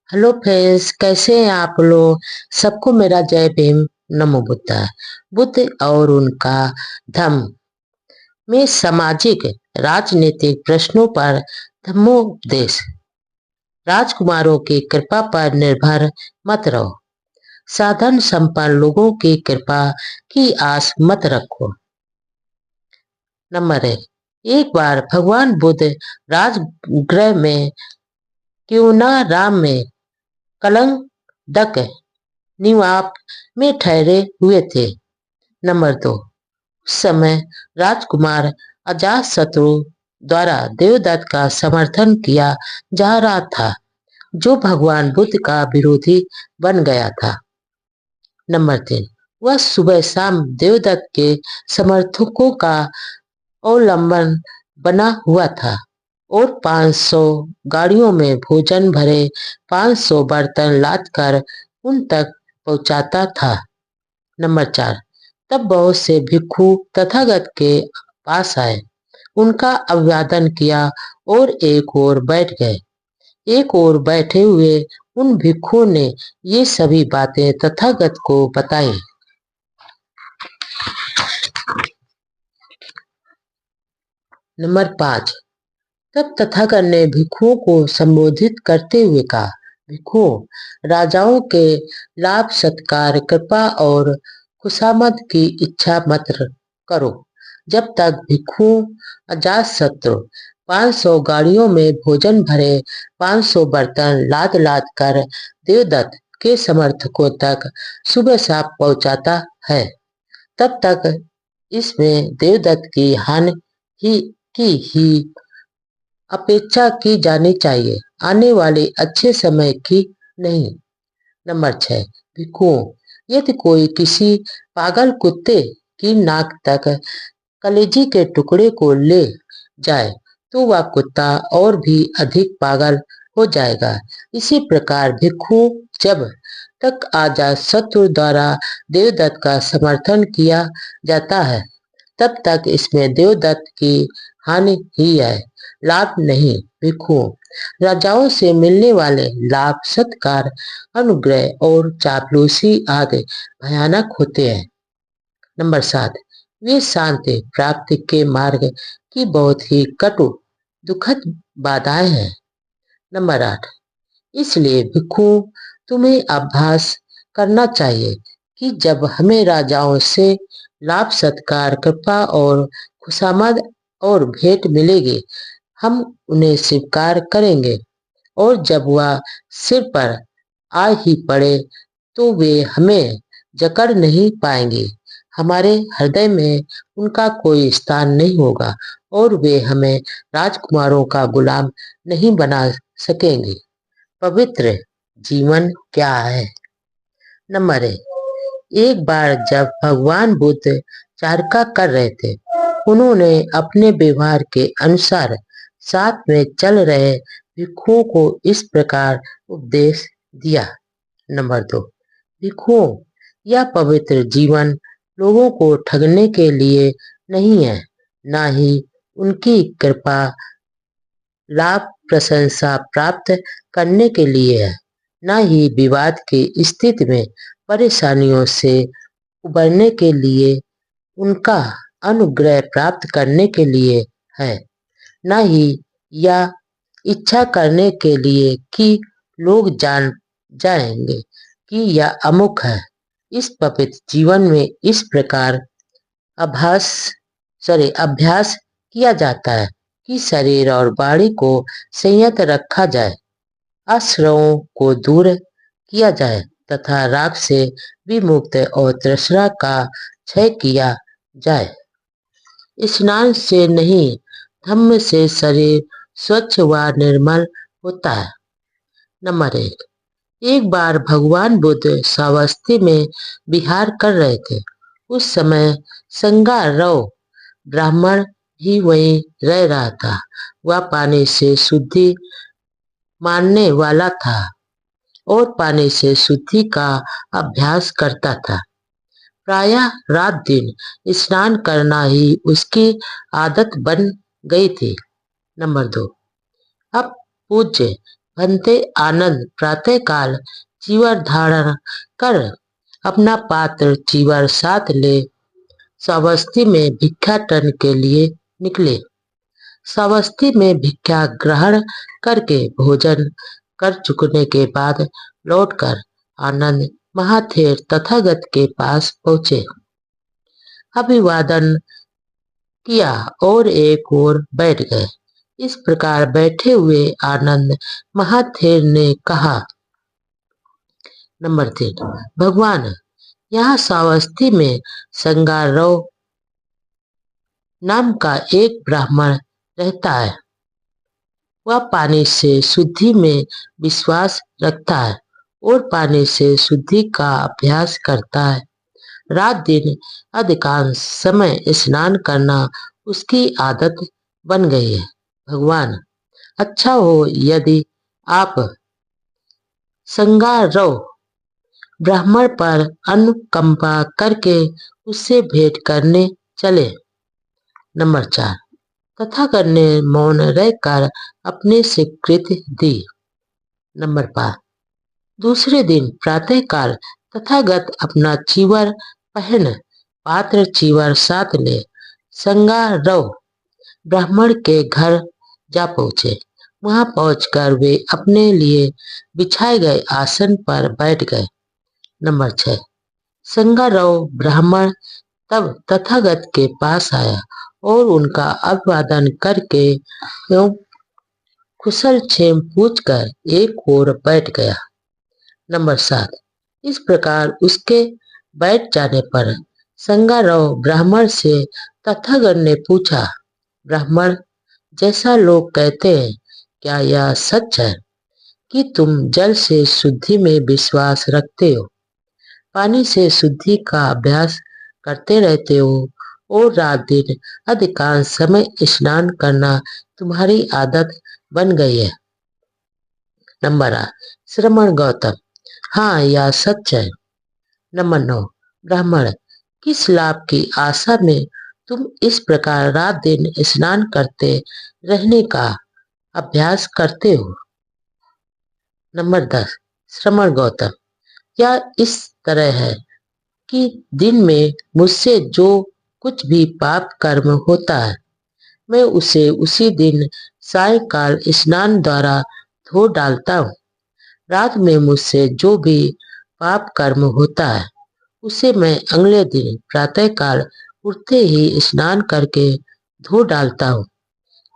Hello friends, कैसे हैं आप लोग। सबको मेरा जय भीम। नमो बुद्धा। बुद्ध और उनका धम्म में सामाजिक राजनीतिक प्रश्नों पर धम्मोपदेश। राजकुमारों की कृपा पर निर्भर मत रहो। साधन संपन्न लोगों की कृपा की आस मत रखो। नंबर 1। एक बार भगवान बुद्ध राजगृह में क्यूना में कलंकदक निवाप में ठहरे हुए थे। नंबर 2। उस समय राजकुमार अजातशत्रु द्वारा देवदत्त का समर्थन किया जा रहा था, जो भगवान बुद्ध का विरोधी बन गया था। नंबर 3। वह सुबह शाम देवदत्त के समर्थकों का अवलंबन बना हुआ था और 500 गाड़ियों में भोजन भरे 500 बर्तन लाद कर उन तक पहुंचाता था। नंबर 4। तब बहुत से भिक्षु तथागत के पास आए, उनका अभिवादन किया और एक ओर बैठ गए। एक ओर बैठे हुए उन भिक्षुओं ने ये सभी बातें तथागत को बताई। नंबर 5। तब तथागत ने भिक्षुओं को संबोधित करते हुए कहा, भिक्षुओं, राजाओं के लाभ सत्कार कृपा और खुशामद की इच्छा मत करो। जब तक भिक्षुओं अजातशत्रु 500 गाड़ियों में भोजन भरे 500 बर्तन लाद लाद कर देवदत्त के समर्थकों तक सुबह शाम पहुंचाता है, तब तक इसमें देवदत्त की हानि ही अपेक्षा की जानी चाहिए, आने वाले अच्छे समय की नहीं। नंबर 6। भिक्षुओं, यदि कोई किसी पागल कुत्ते की नाक तक कलेजी के टुकड़े को ले जाए तो वह कुत्ता और भी अधिक पागल हो जाएगा। इसी प्रकार भिक्षु जब तक अजातशत्रु द्वारा देवदत्त का समर्थन किया जाता है, तब तक इसमें देवदत्त की हानि ही है, लाभ नहीं। भिक्षुओं, राजाओं से मिलने वाले लाभ सत्कार अनुग्रह और चापलूसी आदि भयानक होते हैं। नंबर 7। वे शांति प्राप्ति के मार्ग की बहुत ही कटु दुखद बाधाएं हैं। नंबर 8। इसलिए भिक्षुओं, तुम्हें अभ्यास करना चाहिए कि जब हमें राजाओं से लाभ सत्कार कृपा और खुशामद और भेंट मिलेगी, हम उन्हें स्वीकार करेंगे, और जब वह सिर पर आ ही पड़े तो वे हमें जकड़ नहीं पाएंगे। हमारे हृदय में उनका कोई स्थान नहीं होगा और वे हमें राजकुमारों का गुलाम नहीं बना सकेंगे। पवित्र जीवन क्या है। नंबर 1। एक बार जब भगवान बुद्ध चारका कर रहे थे, उन्होंने अपने व्यवहार के अनुसार साथ में चल रहे भिक्षुओं को इस प्रकार उपदेश दिया। नंबर 2। भिक्षुओं, यह पवित्र जीवन लोगों को ठगने के लिए नहीं है, न ही उनकी कृपा लाभ प्रशंसा प्राप्त करने के लिए है, न ही विवाद की स्थिति में परेशानियों से उबरने के लिए उनका अनुग्रह प्राप्त करने के लिए है, न ही यह इच्छा करने के लिए कि लोग जान जाएंगे कि यह अमुक है। इस पवित्र जीवन में इस प्रकार अभ्यास किया जाता है कि शरीर और वाणी को संयत रखा जाए, आश्रयों को दूर किया जाए तथा राग से विमुक्त और तृष्णा का क्षय किया जाए। स्नान से नहीं, धम्म से शरीर स्वच्छ व निर्मल होता है। नंबर 1। एक बार भगवान बुद्ध सावस्ती में विहार कर रहे थे। उस समय संगारव ब्राह्मण भी वहीं रह रहा था। वह पानी से शुद्धि मानने वाला था और पानी से शुद्धि का अभ्यास करता था। प्रायः रात दिन स्नान करना ही उसकी आदत बन गई थी। नंबर 2। अब पूज्य भंते आनंद प्रातःकाल चीवर धारण कर अपना पात्र चीवर साथ ले श्रावस्ती में भिक्षाटन के लिए निकले। श्रावस्ती में भिक्षा ग्रहण करके भोजन कर चुकने के बाद लौटकर आनंद महाथेर तथागत के पास पहुंचे। अभिवादन किया और एक ओर बैठ गए। इस प्रकार बैठे हुए आनंद महाथेर ने कहा, नंबर 3, भगवान, यहाँ श्रावस्ती में संगारोह नाम का एक ब्राह्मण रहता है। वह पानी से शुद्धि में विश्वास रखता है और पानी से शुद्धि का अभ्यास करता है। रात दिन अधिकांश समय स्नान करना उसकी आदत बन गई है। भगवान, अच्छा हो यदि आप संगारोह ब्राह्मण पर अनुकंपा करके उससे भेंट करने चले। नंबर 4, तथागत ने मौन रहकर अपनी स्वीकृति दी। नंबर 5, दूसरे दिन प्रातःकाल तथागत अपना चीवर पहन पात्र चीवर साथ ले संगारोह ब्राह्मण के घर जा पहुंचे। वहां पहुंचकर वे अपने लिए बिछाए गए आसन पर बैठ गए। नंबर 6, संगारोह ब्राह्मण तब तथागत के पास आया और उनका अभिवादन करके एवं कुशल क्षेम पूछकर एक ओर बैठ गया। नंबर 7, इस प्रकार उसके बैठ जाने पर संगारोह ब्राह्मण से तथागत ने पूछा, ब्राह्मण, जैसा लोग कहते हैं, क्या यह सच है कि तुम जल से शुद्धि में विश्वास रखते हो, पानी से शुद्धि का अभ्यास करते रहते हो और रात दिन अधिकांश समय स्नान करना तुम्हारी आदत बन गई है? नंबर 8, श्रमण गौतम, हाँ, यह सच है। नंबर 9, ब्राह्मण, किस लाभ की आशा में तुम इस प्रकार रात दिन स्नान करते रहने का अभ्यास करते हो? नंबर 10, श्रमण गौतम, यह इस तरह है कि दिन में मुझसे जो कुछ भी पाप कर्म होता है, मैं उसे उसी दिन सायंकाल स्नान द्वारा धो डालता हूँ। रात में मुझसे जो भी पाप कर्म होता है, उसे मैं अगले दिन प्रातःकाल उठते ही स्नान करके धो डालता हूँ।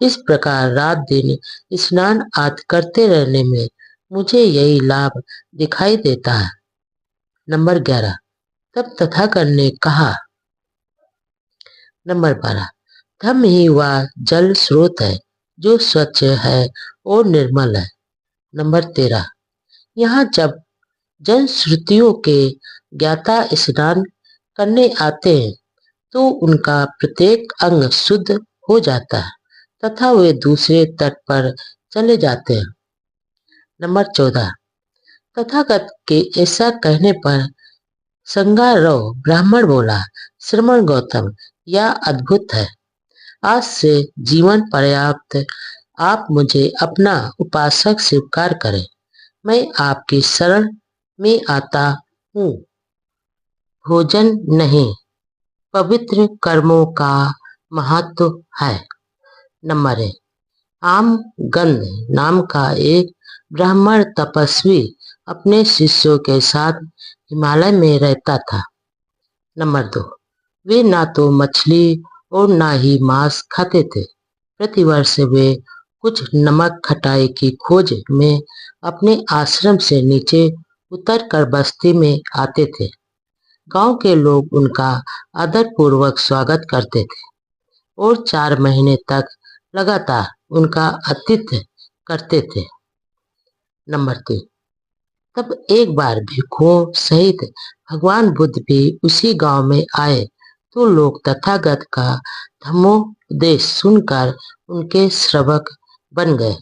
इस प्रकार रात दिन स्नान आदि करते रहने में मुझे यही लाभ दिखाई देता है। नंबर 11, तब तथागत ने कहा, नंबर 12, धम्म ही वह जल स्रोत है जो स्वच्छ है और निर्मल है। नंबर 13, यहाँ जब जनश्रुतियों के ज्ञाता स्नान करने आते हैं तो उनका प्रत्येक अंग शुद्ध हो जाता है तथा वे दूसरे तट पर चले जाते हैं। नंबर 14, तथागत के ऐसा कहने पर संगारोह ब्राह्मण बोला, श्रमण गौतम, यह अद्भुत है। आज से जीवन पर्याप्त आप मुझे अपना उपासक स्वीकार करें। मैं आपकी शरण में आता हूँ। भोजन नहीं, पवित्र कर्मों का महत्व है। नंबर 1, आमगंध नाम का एक ब्राह्मण तपस्वी अपने शिष्यों के साथ हिमालय में रहता था। नंबर 2, वे ना तो मछली और ना ही मांस खाते थे। प्रतिवर्ष वे कुछ नमक खटाई की खोज में अपने आश्रम से नीचे उतरकर बस्ती में आते थे। गांव के लोग उनका आदरपूर्वक स्वागत करते थे और 4 महीने तक लगातार उनका आतिथ्य करते थे। नंबर 3, तब एक बार भिक्षुओं सहित भगवान बुद्ध भी उसी गांव में आए तो लोग तथागत का धम्मोपदेश सुनकर उनके श्रवक बन गए।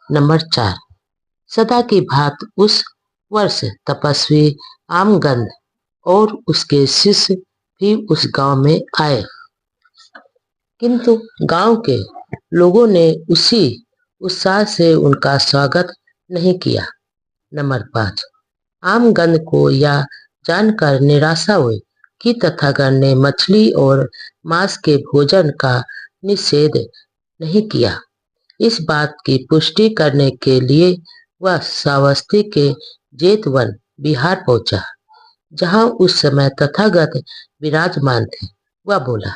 नंबर 4, सदा की भांति उस वर्ष तपस्वी आमगंध और उसके शिष्य भी उस गांव में आए, किंतु गांव के लोगों ने उसी उत्साह से उनका स्वागत नहीं किया। नंबर 5, आम गंध को यह जानकर निराशा हुई कि तथागत ने मछली और मांस के भोजन का निषेध नहीं किया। इस बात की पुष्टि करने के लिए वह श्रावस्ती के जेतवन बिहार पहुंचा, जहां उस समय तथागत विराजमान थे। वह बोला।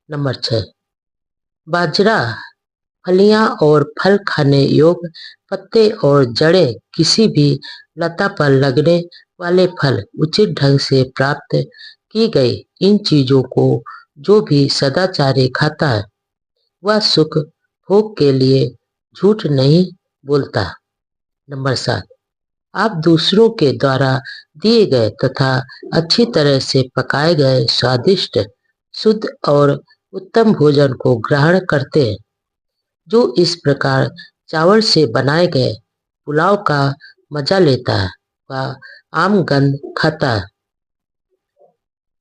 नंबर 6, बाजरा, फलियां और फल खाने योग्य पत्ते और जड़ें, किसी भी लता पर लगने वाले फल उचित ढंग से प्राप्त की गई इन चीजों को जो भी सदाचारी खाता है, वह सुख भोग के लिए झूठ नहीं बोलता। नंबर 7, आप दूसरों के द्वारा दिए गए तथा अच्छी तरह से पकाए गए स्वादिष्ट, शुद्ध और उत्तम भोजन को ग्रहण करते हैं। जो इस प्रकार चावल से बनाए गए पुलाव का मजा लेता है, वह आम गंध खाता है।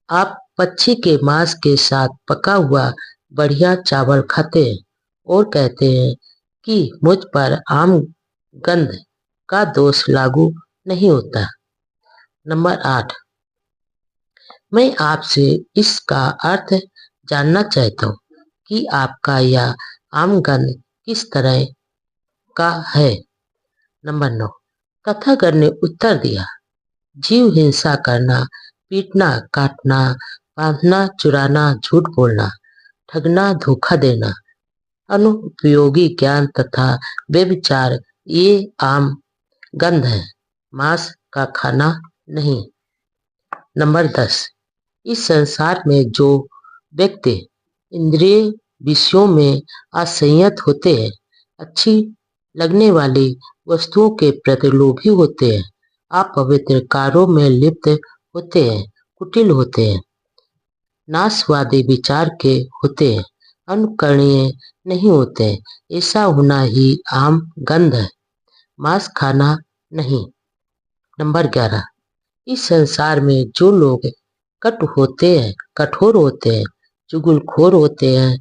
आप पक्षी के मांस के साथ पका हुआ बढ़िया चावल खाते हैं और कहते हैं कि मुझ पर आम गंध का दोष लागू नहीं होता। नंबर 8, मैं आपसे इसका अर्थ जानना चाहता हूँ कि आपका यह आम गंध किस तरह का है। नंबर 9, तथागत ने उत्तर दिया, जीव हिंसा करना, पीटना, काटना, बांधना, चुराना, झूठ बोलना, ठगना, धोखा देना, अनुपयोगी ज्ञान तथा व्यभिचार ये आम गंध है, मांस का खाना नहीं। नंबर 10, इस संसार में जो व्यक्ति इंद्रिय विषयों में असंयत होते हैं, अच्छी लगने वाली वस्तुओं के प्रति लोभी होते हैं, अपवित्र कार्यों में लिप्त होते हैं, कुटिल होते हैं, नाशवादी विचार के होते हैं, अनुकरणीय नहीं होते हैं, ऐसा होना ही आम गंध है, मांस खाना नहीं। नंबर 11, इस संसार में जो लोग कटु होते हैं, कठोर होते हैं, चुगलखोर होते हैं,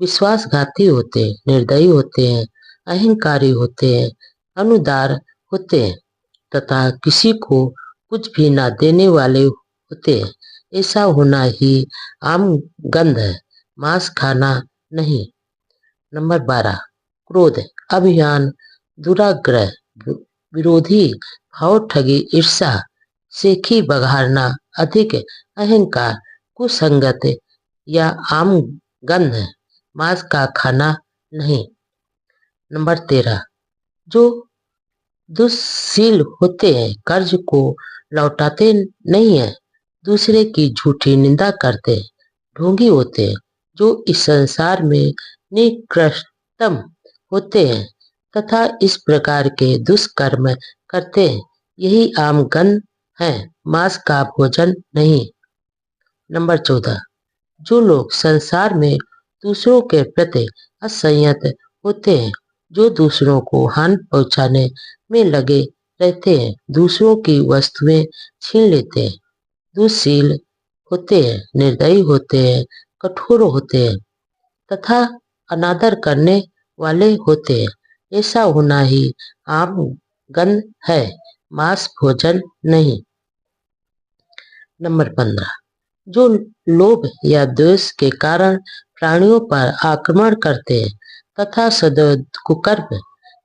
विश्वासघाती होते हैं, निर्दयी होते हैं, अहंकारी होते हैं, अनुदार होते हैं तथा किसी को कुछ भी न देने वाले होते हैं, ऐसा होना ही आम गंध है, मांस खाना नहीं। नंबर 12, क्रोध, अभिमान, दुराग्रह, विरोधी भाव, ठगी, ईर्षा, सेखी बघारना, अधिक अहंकार, कुसंगत या आम गंध है, मांस का खाना नहीं। नंबर 13, जो दुष्शील होते हैं, कर्ज को लौटाते नहीं है, दूसरे की झूठी निंदा करते हैं, ढोंगी होते हैं, जो इस संसार में निकृष्टतम होते हैं तथा इस प्रकार के दुष्कर्म करते हैं, यही आम गंध है, मांस का भोजन नहीं। नंबर 14, जो लोग संसार में दूसरों के प्रति असंयत होते हैं, जो दूसरों को हानि पहुंचाने में लगे रहते हैं, दूसरों की वस्तुएं छीन लेते हैं, दुष्शील होते हैं, निर्दयी होते हैं, कठोर होते हैं तथा अनादर करने वाले होते हैं, ऐसा होना ही आम गंध है, मांस भोजन नहीं। नंबर 15, जो लोभ या द्वेष के कारण प्राणियों पर आक्रमण करते हैं तथा सदैव कुकर्म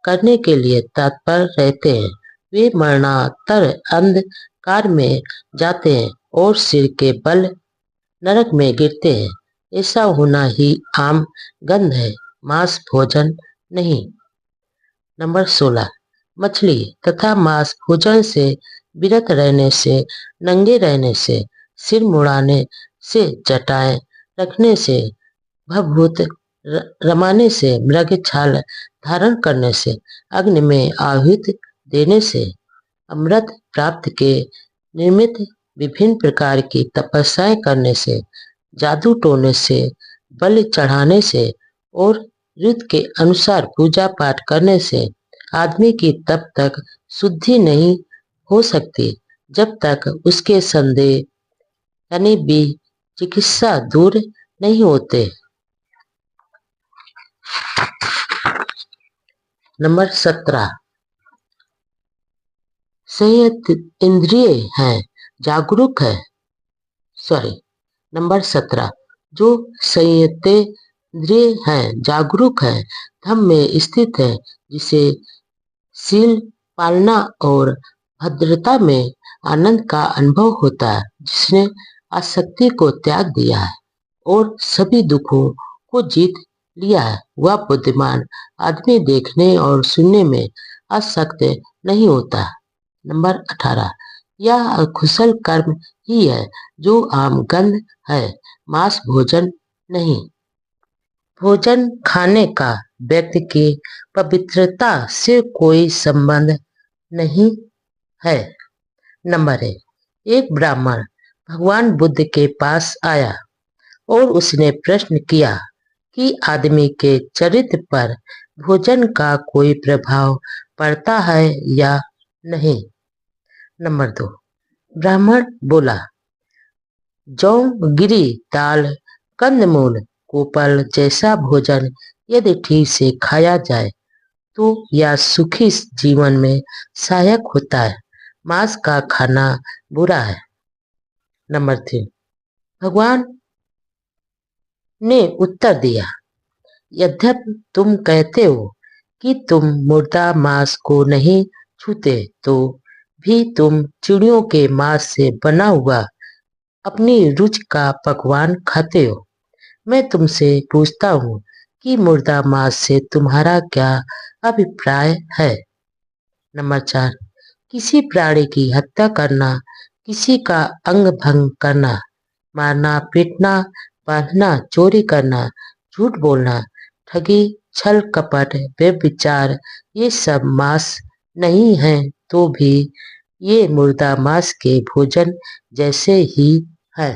करने के लिए तत्पर रहते हैं, वे मरणातर अंधकार में जाते हैं और सिर के बल नरक में गिरते हैं, ऐसा होना ही आम गंध है, मांस भोजन नहीं। नंबर 16, मछली तथा मांस भोजन से विरत रहने से, नंगे रहने से, सिर मुड़ाने से, जटाएं रखने से, भभूत रमाने से, मृग छाल धारण करने से, अग्नि में आहुति देने से, अमृत प्राप्त के निमित्त विभिन्न प्रकार की तपस्याएं करने से, जादू टोने से, बलि चढ़ाने से और ऋतु के अनुसार पूजा पाठ करने से आदमी की तब तक शुद्धि नहीं हो सकती जब तक उसके संदेह यानी भी चिकित्सा दूर नहीं होते। नंबर 17, संयत इंद्रिय हैं, जागरूक है। नंबर 17, जो संयतेंद्रिय हैं, जागरूक है, धम्म में स्थित है, जिसे शील पालना और भद्रता में आनंद का अनुभव होता है, जिसने आसक्ति को त्याग दिया है और सभी दुखों को जीत लिया है, वह बुद्धिमान आदमी देखने और सुनने में आसक्त नहीं होता। नंबर 18, यह अकुशल कर्म ही है जो आम गंध है, मांस भोजन नहीं। भोजन खाने का व्यक्ति की पवित्रता से कोई संबंध नहीं है। नंबर 1, एक ब्राह्मण भगवान बुद्ध के पास आया और उसने प्रश्न किया कि आदमी के चरित्र पर भोजन का कोई प्रभाव पड़ता है या नहीं। नंबर 2, ब्राह्मण बोला, जौ, गिरी, दाल, कंदमूल, कोपल जैसा भोजन यदि ठीक से खाया जाए तो यह सुखी जीवन में सहायक होता है, मांस का खाना बुरा है। नंबर 3, भगवान ने उत्तर दिया, यद्यपि तुम कहते हो कि तुम मुर्दा मांस को नहीं छूते, तो भी तुम चिड़ियों के मांस से बना हुआ अपनी रुचि का पकवान खाते हो। मैं तुमसे पूछता हूँ कि मुर्दा मांस से तुम्हारा क्या अभिप्राय है। नंबर 4, किसी प्राणी की हत्या करना, किसी का अंग भंग करना, मारना, पीटना, बांधना, चोरी करना, झूठ बोलना, ठगी, छल कपट, व्यभिचार, ये सब मांस नहीं है, तो भी ये मुर्दा मांस के भोजन जैसे ही है।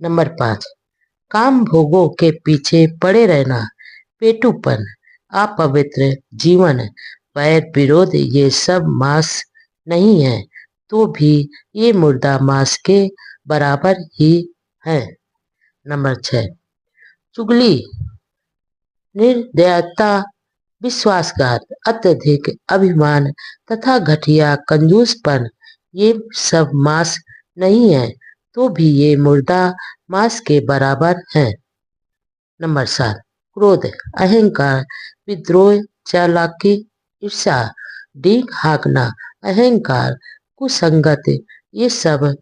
नंबर 5, काम भोगों के पीछे पड़े रहना, पेटूपन, अपवित्र जीवन, वैर विरोध, ये सब मांस नहीं है, तो भी ये मुर्दा मांस के बराबर ही है। नंबर 6, चुगली, निर्दयता, विश्वासघात, अत्यधिक अभिमान तथा घटिया कंजूसपन, ये सब मांस नहीं है, तो भी ये मुर्दा मांस के बराबर है। नंबर 7, क्रोध, अहंकार, विद्रोह, चालाकी, ईर्ष्या, डींग हाँकना, अहंकार, कुसंगत, ये सब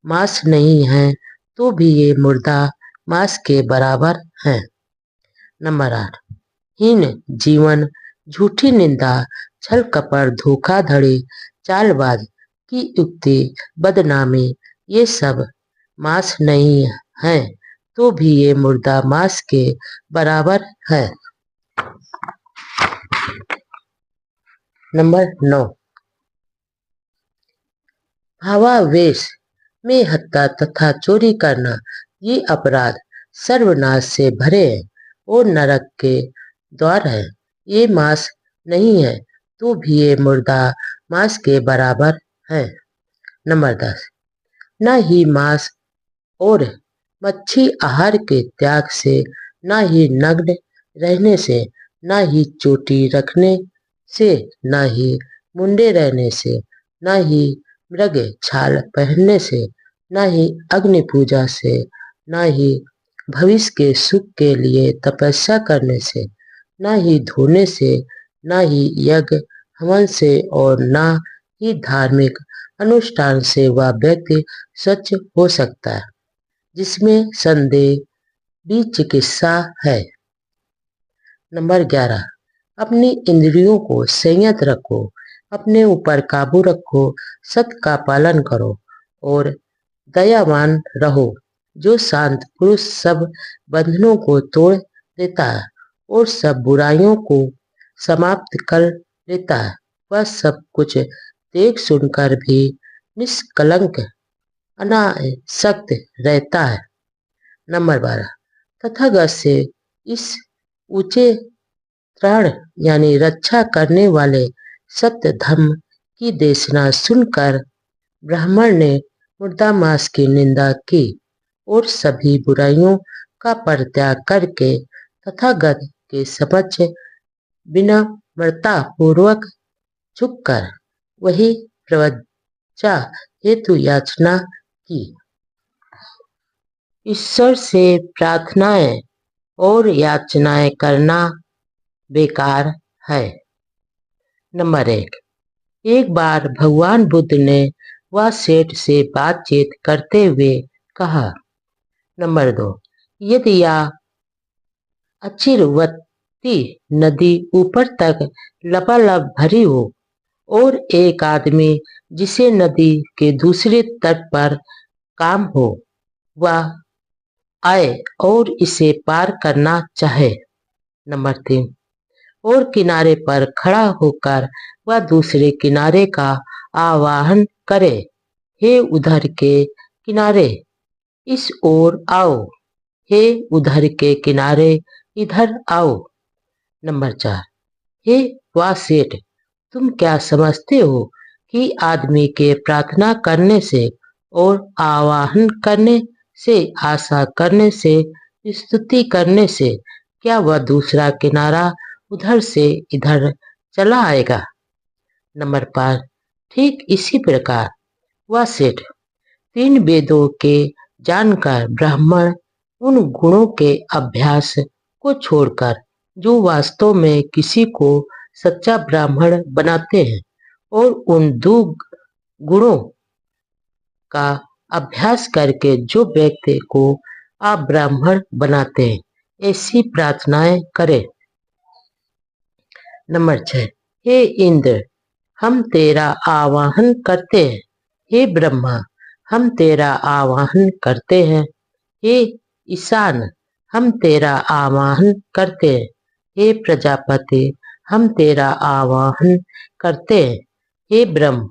मांस नहीं है, तो भी ये मुर्दा मांस के बराबर है। नंबर 8, हीन जीवन, झूठी निंदा, छल कपट, धोखाधड़ी, चालबाज की युक्ति, बदनामी, ये सब मांस नहीं है, तो भी ये मुर्दा मांस के बराबर है। नंबर 9, भावावेश में हत्या तथा चोरी करना, ये अपराध सर्वनाश से भरे हैं और नरक के द्वार है, ये मांस नहीं है, तो भी ये मुर्दा मांस के बराबर है। नंबर 10, न ही मांस और मच्छी आहार के त्याग से, न ही नग्न रहने से, न ही चोटी रखने से, न ही मुंडे रहने से, न ही मृग छाल पहनने से, न ही अग्नि पूजा से, न ही भविष्य के सुख के लिए तपस्या करने से, न ही धोने से, न ही यज्ञ हवन से और न ही धार्मिक अनुष्ठान से वह व्यक्ति स्वच्छ हो सकता है, जिसमें संदेह भी चिकित्सा है। नंबर 11, अपनी इंद्रियों को संयत रखो, अपने ऊपर काबू रखो, सत्य का पालन करो और दयावान रहो। जो शांत पुरुष सब बंधनों को तोड़ देता है और सब बुराइयों को समाप्त कर लेता है, वह सब कुछ देख सुनकर भी निष्कलंक अनासक्त रहता है। नंबर 12, तथागत से इस ऊंचे त्राण यानी रक्षा करने वाले सत्य धर्म की देशना सुनकर ब्राह्मण ने मुर्दा मांस की निंदा की और सभी बुराइयों का परित्याग करके तथागत के समक्ष विनम्रता पूर्वक झुककर वही प्रवज्जा हेतु याचना की। ईश्वर से प्रार्थनाएं और याचनाएं करना बेकार है। नंबर 1। एक बार भगवान बुद्ध ने वह सेठ से बातचीत करते हुए कहा। नंबर 2। यदि यह अचिरवती नदी ऊपर तक लबालब भरी हो और एक आदमी जिसे नदी के दूसरे तट पर काम हो वह आए और इसे पार करना चाहे। नंबर 3। और किनारे पर खड़ा होकर वह दूसरे किनारे का आह्वान करे, हे उधर के किनारे इस ओर आओ, हे उधर के किनारे इधर आओ। नंबर 4। हे वाह सेठ, तुम क्या समझते हो कि आदमी के प्रार्थना करने से और आह्वान करने से, आशा करने से, स्तुति करने से क्या वह दूसरा किनारा उधर से इधर चला आएगा? नंबर 5। ठीक इसी प्रकार वह सेठ 3 वेदों के जानकर ब्राह्मण उन गुणों के अभ्यास को छोड़कर जो वास्तव में किसी को सच्चा ब्राह्मण बनाते हैं और उन 2 गुणों का अभ्यास करके जो व्यक्ति को अब्राह्मण बनाते हैं, ऐसी प्रार्थनाएं करें। नंबर 6। हे इंद्र, हम तेरा आवाहन करते हैं। हे ब्रह्मा, हम तेरा आवाहन करते हैं। हे ईशान, हम तेरा आवाहन करते हैं। हे प्रजापति, हम तेरा आवाहन करते हैं। हे ब्रह्म,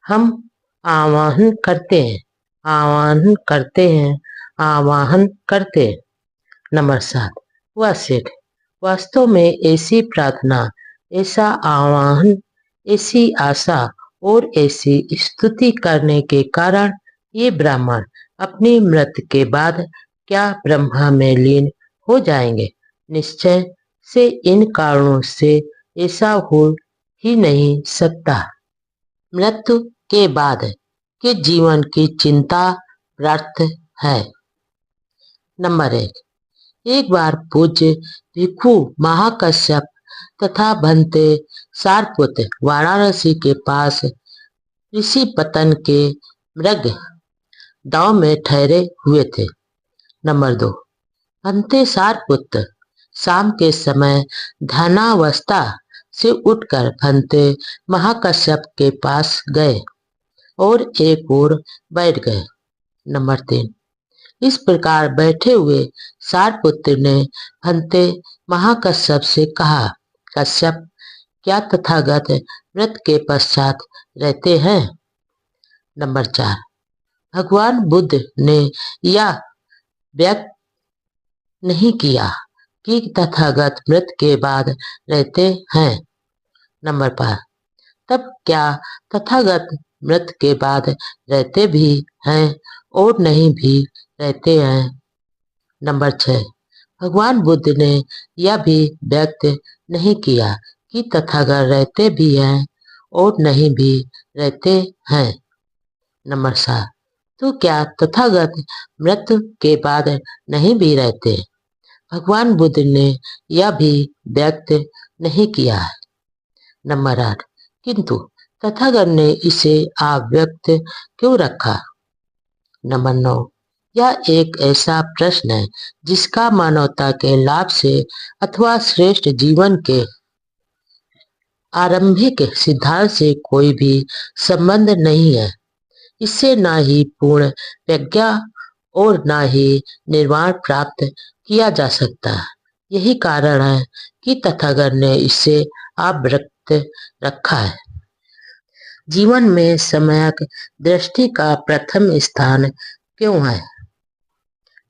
हम आवाहन करते हैं, आवाहन करते हैं, आवाहन करते हैं। नंबर 7। वह सेठ वास्तव में ऐसी प्रार्थना, ऐसा आवाहन, ऐसी आशा और ऐसी स्तुति करने के कारण ये ब्राह्मण अपनी मृत्यु के बाद क्या ब्रह्मा में लीन हो जाएंगे? निश्चय से इन कारणों से ऐसा हो ही नहीं सकता। मृत्यु के बाद के जीवन की चिंता व्यर्थ है। नंबर 1। एक बार पूज्य भिक्षु महाकश्यप तथा भंते सारपुत्र वाराणसी के पास ऋषि पतन के मृग दाव में ठहरे हुए थे। नंबर 2। भंते सारपुत्र शाम के समय ध्यानावस्था से उठकर भंते महाकश्यप के पास गए और एक ओर बैठ गए। नंबर 3। इस प्रकार बैठे हुए सारपुत्र ने भंते महाकश्यप से कहा, कश्यप, क्या तथागत मृत्यु के पश्चात रहते हैं? नंबर 4। भगवान बुद्ध ने यह व्यक्त नहीं किया कि तथागत मृत्यु के बाद रहते हैं। नंबर 5। तब क्या तथागत मृत्यु के बाद रहते भी हैं और नहीं भी रहते हैं? नंबर 6। भगवान बुद्ध ने यह भी व्यक्त नहीं किया कि तथागत रहते भी हैं और नहीं भी रहते हैं। नंबर 7। तो क्या तथागत मृत्यु के बाद नहीं भी रहते? भगवान बुद्ध ने यह भी व्यक्त नहीं किया है। नंबर 8। किंतु तथागत ने इसे अव्यक्त क्यों रखा? नंबर 9। यह एक ऐसा प्रश्न है जिसका मानवता के लाभ से अथवा श्रेष्ठ जीवन के आरंभिक सिद्धांत से कोई भी संबंध नहीं है। इससे न ही पूर्ण प्रज्ञा और न ही निर्वाण प्राप्त किया जा सकता। यही कारण है कि तथागत ने इसे अव्यक्त रखा है। जीवन में सम्यक दृष्टि का प्रथम स्थान क्यों है?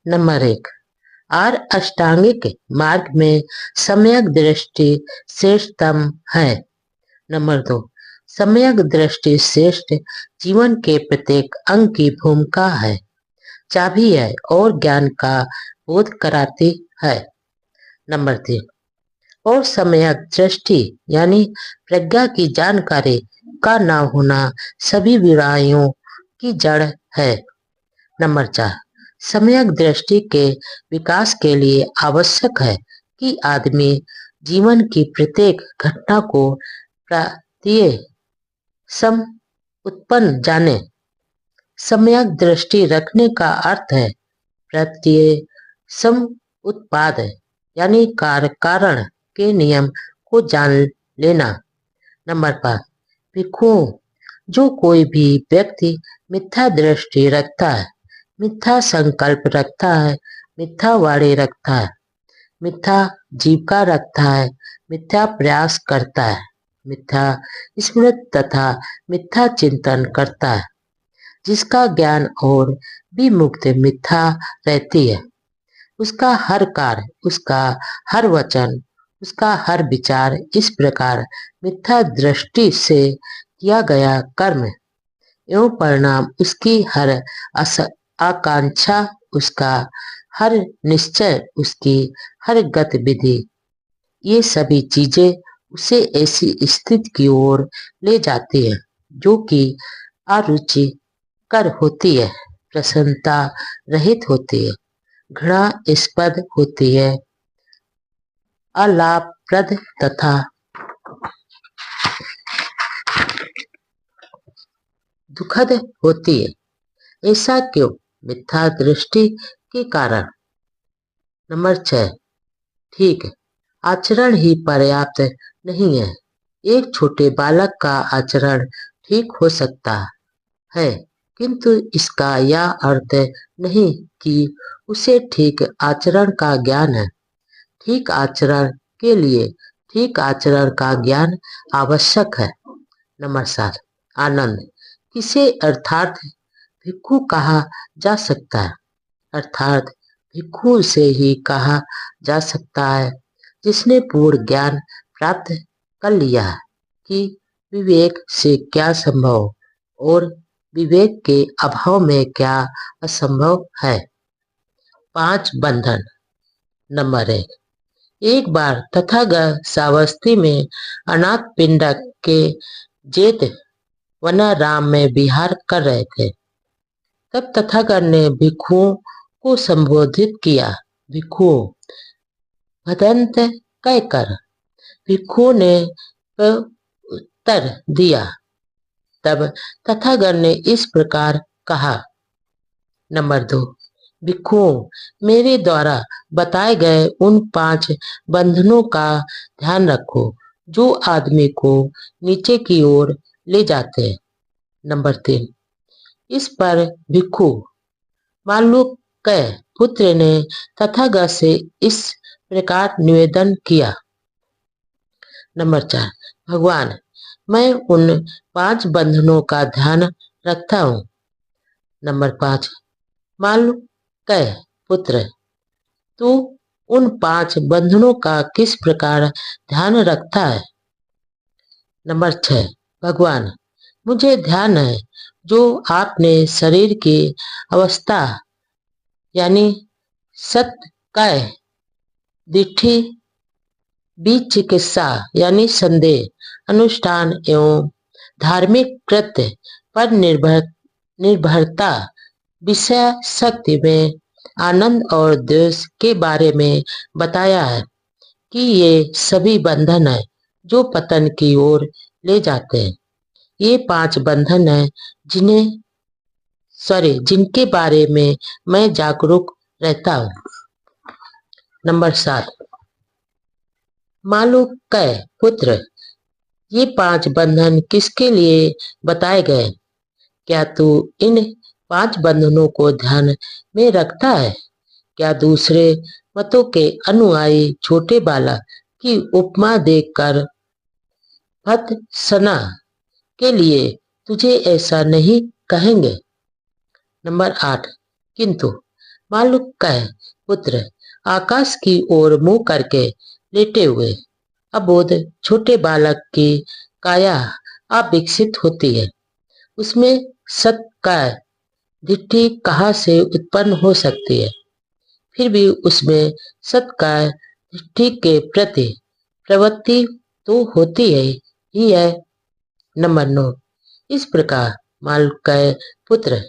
नंबर 1। अष्टांगिक मार्ग में सम्यक दृष्टि श्रेष्ठतम है। नंबर 2। सम्यक दृष्टि श्रेष्ठ जीवन के प्रत्येक अंग की भूमिका है, चाबी है और ज्ञान का बोध कराती है। नंबर 3। और सम्यक दृष्टि यानी प्रज्ञा की जानकारी का न होना सभी बुराइयों की जड़ है। नंबर 4, सम्यक दृष्टि के विकास के लिए आवश्यक है कि आदमी जीवन की प्रत्येक घटना को प्रत्यय सम उत्पन्न जाने। सम्यक दृष्टि रखने का अर्थ है प्रत्यय सम उत्पाद यानी कार्य कारण के नियम को जान लेना। नंबर 5, भिक्षुओं, जो कोई भी व्यक्ति मिथ्या दृष्टि रखता है, मिथ्या संकल्प रखता है, मिथ्या वाणी रखता है, मिथ्या जीविका रखता है, मिथ्या प्रयास करता है, मिथ्या स्मृति तथा मिथ्या चिंतन करता है, जिसका ज्ञान और भी मुक्त मिथ्या रहती है, उसका हर कार्य, उसका हर वचन, उसका हर विचार इस प्रकार मिथ्या दृष्टि से किया गया कर्म एवं परिणाम, उसकी हर आकांक्षा, उसका हर निश्चय, उसकी हर गतिविधि, ये सभी चीजें उसे ऐसी स्थिति की ओर ले जाती है जो कि अरुचिकर होती है, प्रसन्नता रहित होती है, घृणास्पद होती है, अलाभप्रद तथा दुखद होती है। ऐसा क्यों? मिथ्या दृष्टि के कारण। नंबर 6, ठीक, आचरण ही पर्याप्त नहीं है। एक छोटे बालक का आचरण ठीक हो सकता है, किंतु इसका यह अर्थ नहीं कि उसे ठीक आचरण का ज्ञान है। ठीक आचरण के लिए ठीक आचरण का ज्ञान आवश्यक है। नंबर 7, आनंद, किसे अर्थात भिक्षु कहा जा सकता है? अर्थात भिक्षु से ही कहा जा सकता है जिसने पूर्ण ज्ञान प्राप्त कर लिया है कि विवेक से क्या संभव और विवेक के अभाव में क्या असंभव है। 5 बंधन। नंबर 1, एक बार तथागत सावस्ती में अनाथ पिंडक के जेठ वनाराम में विहार कर रहे थे। तब तथागत ने भिक्षुओं को संबोधित किया। भिक्षुओं, भदंत कहकर भिक्षुओं ने उत्तर दिया। तब तथागत ने इस प्रकार कहा। नंबर 2, भिक्षुओं, मेरे द्वारा बताए गए उन 5 बंधनों का ध्यान रखो जो आदमी को नीचे की ओर ले जाते हैं। नंबर 3, इस पर भिक्षु मालूक्य पुत्र ने तथागत से इस प्रकार निवेदन किया। नंबर 4, भगवान, मैं उन 5 बंधनों का ध्यान रखता हूँ। नंबर 5, मालूक्य पुत्र, तू उन 5 बंधनों का किस प्रकार ध्यान रखता है? नंबर 6, भगवान, मुझे ध्यान है जो आपने शरीर की अवस्था यानी सत्य, दिट्ठी, विचिकित्सा यानी संदेह, अनुष्ठान एवं धार्मिक कृत्य पर निर्भरता, विषय शक्ति में आनंद और द्वेष के बारे में बताया है कि ये सभी बंधन है जो पतन की ओर ले जाते हैं। ये 5 बंधन है जिनके बारे में मैं जागरूक रहता हूँ। नंबर 7, मालूक्य पुत्र, ये 5 बंधन किसके लिए बताए गए? क्या तू इन 5 बंधनों को ध्यान में रखता है? क्या दूसरे मतों के अनुयायी छोटे बालक की उपमा देकर भत्सना के लिए तुझे ऐसा नहीं कहेंगे? नंबर 8, किंतु मालूक्य पुत्र, आकाश की ओर मुंह करके लेटे हुए अबोध छोटे बालक की काया अविकसित होती है। उसमें सत्काय दिट्ठी कहाँ से उत्पन्न हो सकती है? फिर भी उसमें सत्काय दिट्ठी के प्रति प्रवृत्ति तो होती है ही है। नंबर 9, इस प्रकार मालूक्य पुत्र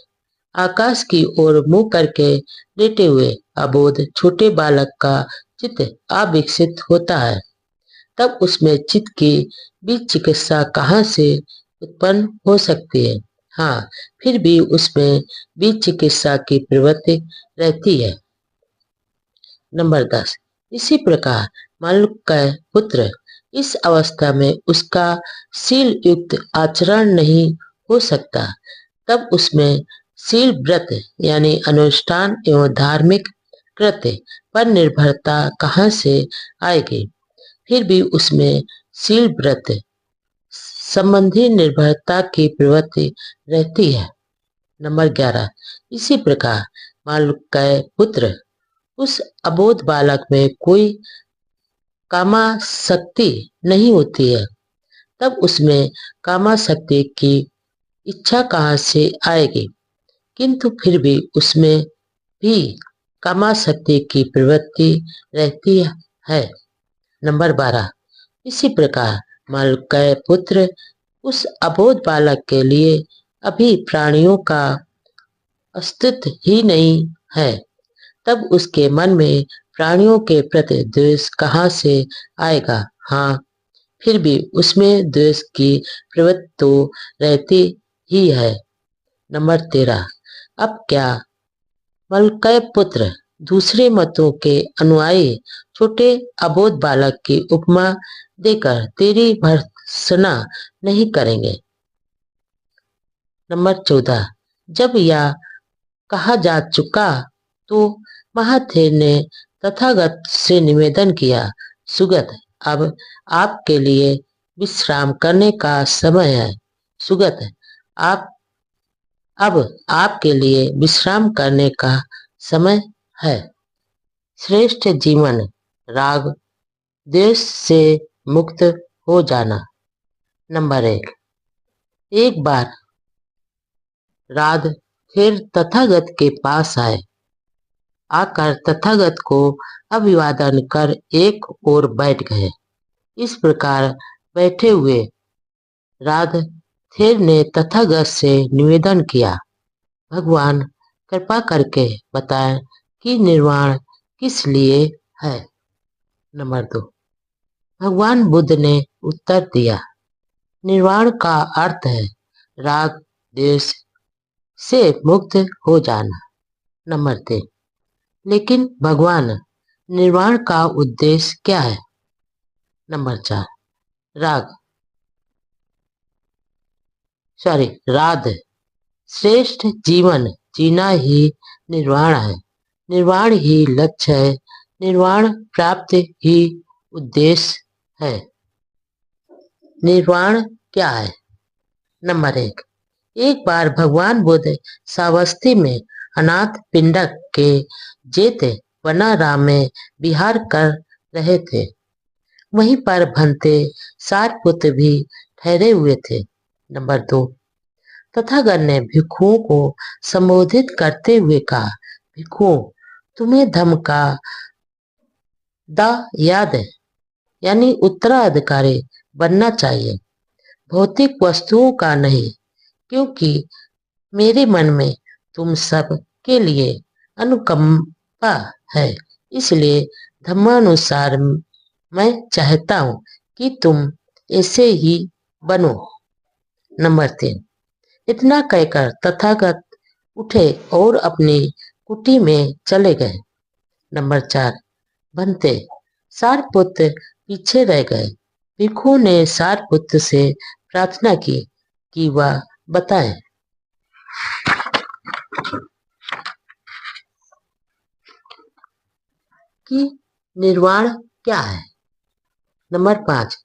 आकाश की ओर मुंह करके लेटे हुए अबोध छोटे बालक का चित्त अविकसित होता है, तब उसमें चित्त की बीज चिकित्सा कहाँ से उत्पन्न हो सकती है? हाँ, फिर भी उसमें बीज चिकित्सा की प्रवृत्ति रहती है। नंबर 10, इसी प्रकार मालूक्य पुत्र इस अवस्था में उसका शील युक्त आचरण नहीं हो सकता, तब उसमें शील व्रत यानी अनुष्ठान एवं धार्मिक कृत्य पर निर्भरता कहाँ से आएगी? फिर भी उसमें शील व्रत संबंधी निर्भरता की प्रवृत्ति रहती है। नंबर 11, इसी प्रकार मालूक्य पुत्र उस अबोध बालक में कोई कामासक्ति नहीं होती है, तब उसमें कामासक्ति की इच्छा कहाँ से आएगी? किंतु फिर भी उसमें भी कामासक्ति की प्रवृत्ति रहती है। नंबर 12, इसी प्रकार मालूक्य पुत्र उस अबोध बालक के लिए अभी प्राणियों का अस्तित्व ही नहीं है, तब उसके मन में प्राणियों के प्रति द्वेष कहाँ से आएगा? हाँ, फिर भी उसमें द्वेष की प्रवृत्ति तो रहती ही है। नंबर 13, अब क्या मालूक्य पुत्र दूसरे मतों के अनुयायी छोटे अबोध बालक की उपमा देकर तेरी भर्त्सना नहीं करेंगे? नंबर 14, जब यह कहा जा चुका तो महाथेर ने तथागत से निवेदन किया, सुगत, अब आपके लिए विश्राम करने का समय है। सुगत, अब आपके लिए विश्राम करने का समय है। श्रेष्ठ जीवन राग द्वेष से मुक्त हो जाना। नंबर 1, एक बार राध फिर तथागत के पास आकर तथागत को अभिवादन कर एक ओर बैठ गए। इस प्रकार बैठे हुए राधेर ने तथागत से निवेदन किया, भगवान कृपा करके बताएं कि निर्वाण किस लिए है? नंबर 2, भगवान बुद्ध ने उत्तर दिया, निर्वाण का अर्थ है राग द्वेष से मुक्त हो जाना। नंबर 3, लेकिन भगवान निर्वाण का उद्देश्य क्या है? नंबर 4, राध श्रेष्ठ जीवन जीना ही निर्वाण है, निर्वाण ही लक्ष्य है, निर्वाण प्राप्त ही उद्देश्य है। निर्वाण क्या है? नंबर 1, एक बार भगवान बुद्ध सावस्ती में अनाथ पिंडक के जेत वनाराम में विहार कर रहे थे। वहीं पर भंते सारपुत्र भी ठहरे हुए थे। नंबर 2, तथागत ने भिक्षुओं को संबोधित करते हुए कहा, भिक्षुओं, तुम्हें धम्म का दायाद यानी उत्तराधिकारी बनना चाहिए, भौतिक वस्तुओं का नहीं, क्योंकि मेरे मन में तुम सब के लिए अनुकंपा है, इसलिए धर्मानुसार मैं चाहता हूं कि तुम ऐसे ही बनो। नंबर 3, इतना कहकर तथागत उठे और अपनी कुटी में चले गए। नंबर 4, भंते सारपुत्र पीछे रह गए। भिक्षु ने सारपुत्र से प्रार्थना की कि वह बताएं कि निर्वाण क्या है। नंबर 5,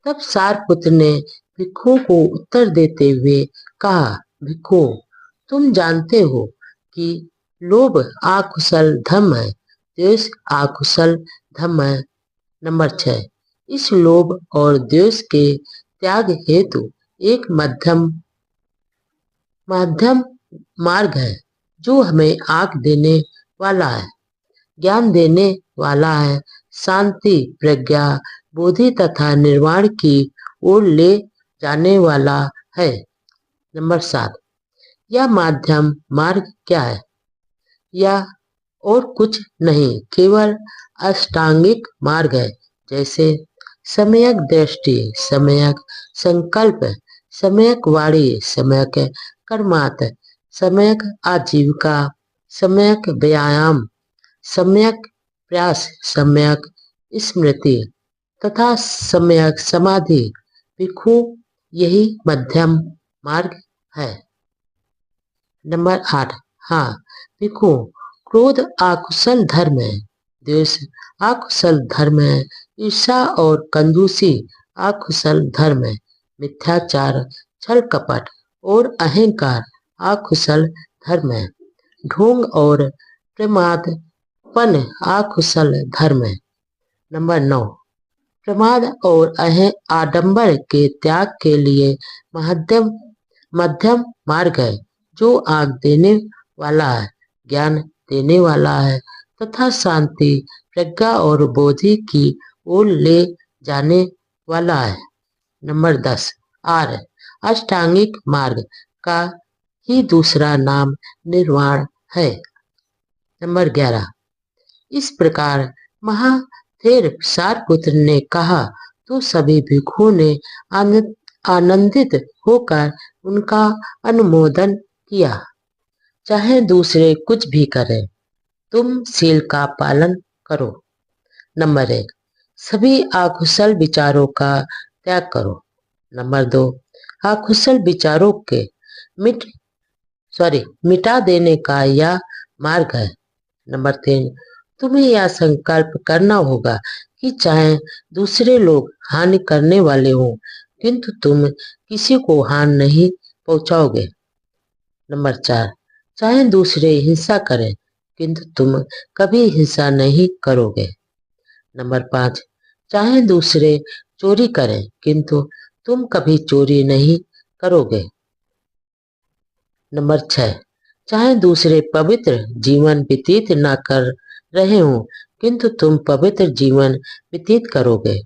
तब सारपुत्र ने भिक्षु को उत्तर देते हुए कहा, भिक्षु, तुम जानते हो कि लोभ आकुशल धम्म है, द्वेष आकुशल धम्म है। नंबर 6, इस लोभ और द्वेष के त्याग हेतु एक मध्यम मार्ग है जो हमें आंख देने वाला है, ज्ञान देने वाला है, शांति, प्रज्ञा, बोधि तथा निर्वाण की ओर ले जाने वाला है। नंबर 7, यह माध्यम मार्ग क्या है? यह और कुछ नहीं, केवल अष्टांगिक मार्ग है, जैसे सम्यक दृष्टि, सम्यक संकल्प, सम्यक वाणी, सम्यक कर्मात, सम्यक आजीविका, सम्यक व्यायाम, सम्यक प्रयास, सम्यक स्मृति तथा सम्यक समाधि। भिक्षु, यही मध्यम मार्ग है। नंबर 8, हाँ भिक्षु, क्रोध अकुशल धर्म है, द्वेष अकुशल धर्म है, ईर्ष्या और कंजूसी अकुशल धर्म है, मिथ्याचार, छल कपट और अहंकार अकुशल धर्म है, ढोंग और प्रमादपन अकुशल धर्म है। नंबर 9, प्रमाद और आडंबर के त्याग के लिए मध्यम मार्ग है, जो आग देने वाला है, ज्ञान देने वाला है तथा शांति, प्रज्ञा और बोधि की ओर ले जाने वाला है। नंबर 10, आर अष्टांगिक मार्ग का ही दूसरा नाम निर्वाण है। नंबर 11, इस प्रकार महाथेर सारपुत्र ने कहा तो सभी भिक्षुओं ने आनंदित होकर उनका अनुमोदन किया। चाहे दूसरे कुछ भी करें, तुम शील का पालन करो। नंबर 1, सभी अकुशल विचारों का त्याग करो। नंबर 2, अकुशल विचारों के मिटा देने का यह मार्ग है। नंबर 3, तुम्हें यह संकल्प करना होगा कि चाहे दूसरे लोग हानि करने वाले हों, किंतु तुम किसी को हानि नहीं पहुंचाओगे। नंबर 4, चाहे दूसरे हिंसा करें, किंतु तुम कभी हिंसा नहीं करोगे। नंबर 5, चाहे दूसरे चोरी करें, किंतु तुम कभी चोरी नहीं करोगे। नंबर 6, चाहे दूसरे पवित्र जीवन व्यतीत न कर रहे हों, किंतु तुम पवित्र जीवन व्यतीत करोगे।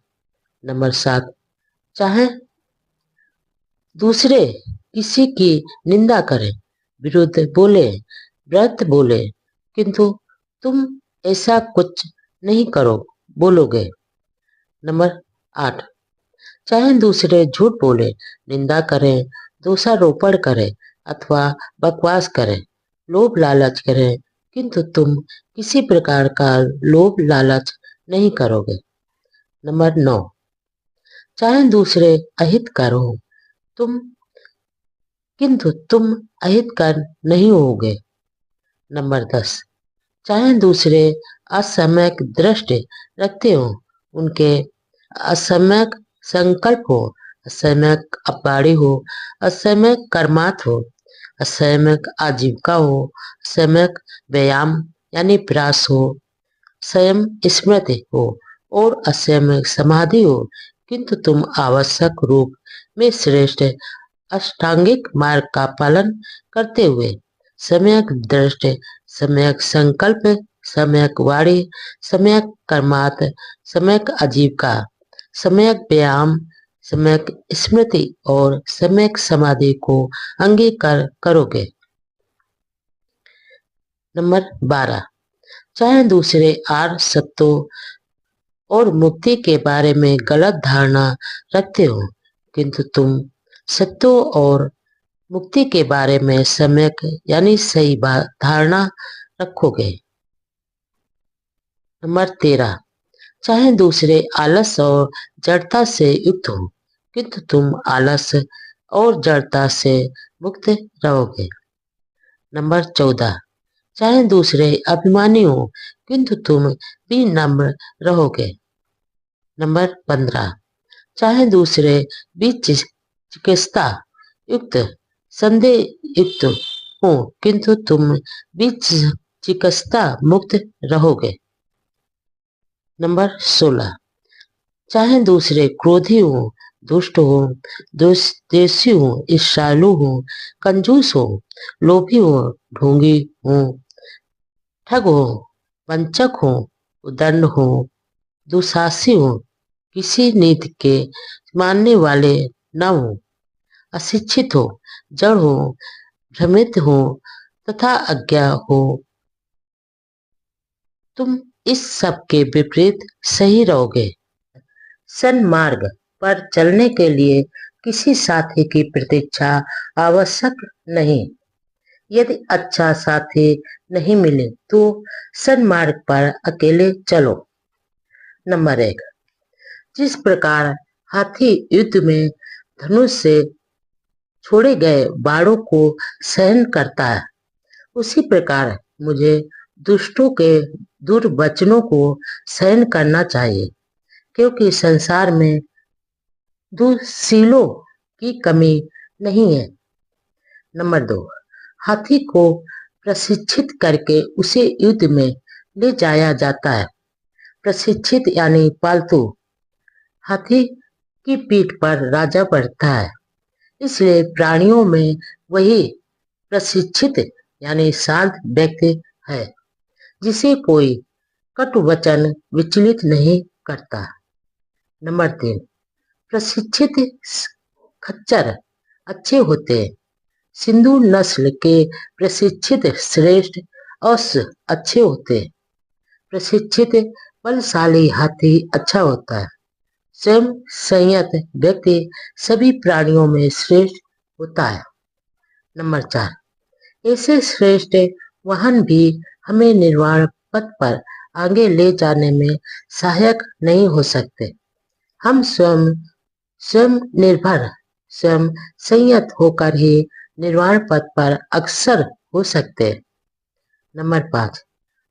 नंबर 7, चाहे दूसरे किसी की निंदा करें, विरुद्ध बोले, व्रत बोले, किंतु तुम ऐसा कुछ नहीं बोलोगे। नंबर 8, चाहे दूसरे झूठ बोले, निंदा करें, दोषारोपण करें अथवा बकवास करें, लोभ लालच करें, किंतु तुम किसी प्रकार का लोभ लालच नहीं करोगे। नंबर 9, चाहे दूसरे अहितकर हो, किंतु तुम अहितकर नहीं होगे। नंबर 10, चाहे दूसरे असम्यक दृष्टि रखते हो, उनके असम्यक संकल्प हो, असम्यक अपवाड़ी हो, असम्यक कर्मात हो, असम्यक आजीविका हो, असम्यक व्यायाम यानी प्रयास हो, स्वयं स्मृति हो और असम्यक समाधि हो, किंतु तुम आवश्यक रूप में श्रेष्ठ अष्टांगिक मार्ग का पालन करते हुए सम्यक दृष्टि, सम्यक संकल्प, सम्यक वाणी, सम्यक कर्मात, सम्यक आजीविका, सम्यक व्यायाम, सम्यक स्मृति और सम्यक समाधि को अंगीकार करोगे। नंबर 12, चाहे दूसरे आर्य सत्यों और मुक्ति के बारे में गलत धारणा रखते हो, किंतु तुम सत्यों और मुक्ति के बारे में सम्यक यानी सही धारणा रखोगे। नंबर 13, चाहे दूसरे आलस और जड़ता से युक्त हो, किंतु तुम आलस और जड़ता से मुक्त रहोगे। नंबर 14, चाहे दूसरे अभिमानी हो, किंतु तुम विनम्र रहोगे। नंबर 15, चाहे दूसरे बीच चिकित्सा युक्त संदेह युक्त हो, किंतु तुम बीच चिकित्सा मुक्त रहोगे। नंबर 16, चाहे दूसरे क्रोधी हो, दुष्ट हो, द्वेषी हो, ईर्ष्यालु हो, कंजूस हो, लोभी हो, ढोंगी हो, ठग हो, वंचक हो, उदंड हो, दुशासी हो, किसी नीति के मानने वाले न हो, अशिक्षित हो, जड़ हो, भ्रमित हो तथा अज्ञा हो। तुम इस सब के विपरीत सही रहोगे। सन्मार्ग पर चलने के लिए किसी साथी की प्रतीक्षा आवश्यक नहीं। यदि अच्छा साथी नहीं मिले तो सन्मार्ग पर अकेले चलो। नंबर 1, जिस प्रकार हाथी युद्ध में धनुष से छोड़े गए बाणों को सहन करता है, उसी प्रकार मुझे दुष्टों के दुर्वचनों को सहन करना चाहिए, क्योंकि संसार में दुःशीलों की कमी नहीं है। नंबर 2, हाथी को प्रशिक्षित करके उसे युद्ध में ले जाया जाता है। प्रशिक्षित यानी पालतू। हाथी की पीठ पर राजा बैठता है, इसलिए प्राणियों में वही प्रशिक्षित यानी शांत व्यक्ति है, जिसे कोई कटु वचन विचलित नहीं करता। नंबर 3, प्रशिक्षित खच्चर अच्छे होते हैं। सिंधु नस्ल के प्रशिक्षित श्रेष्ठ अश्व अच्छे होते हैं। प्रशिक्षित बलशाली हाथी अच्छा होता है। स्वयं संयत व्यक्ति सभी प्राणियों में श्रेष्ठ होता है। नंबर 4, ऐसे श्रेष्ठ वाहन भी हमें निर्वाण पथ पर आगे ले जाने में सहायक नहीं हो सकते। हम स्वयं निर्भर, स्वयं संयत होकर ही निर्वाण पथ पर अग्रसर हो सकते हैं। नंबर 5,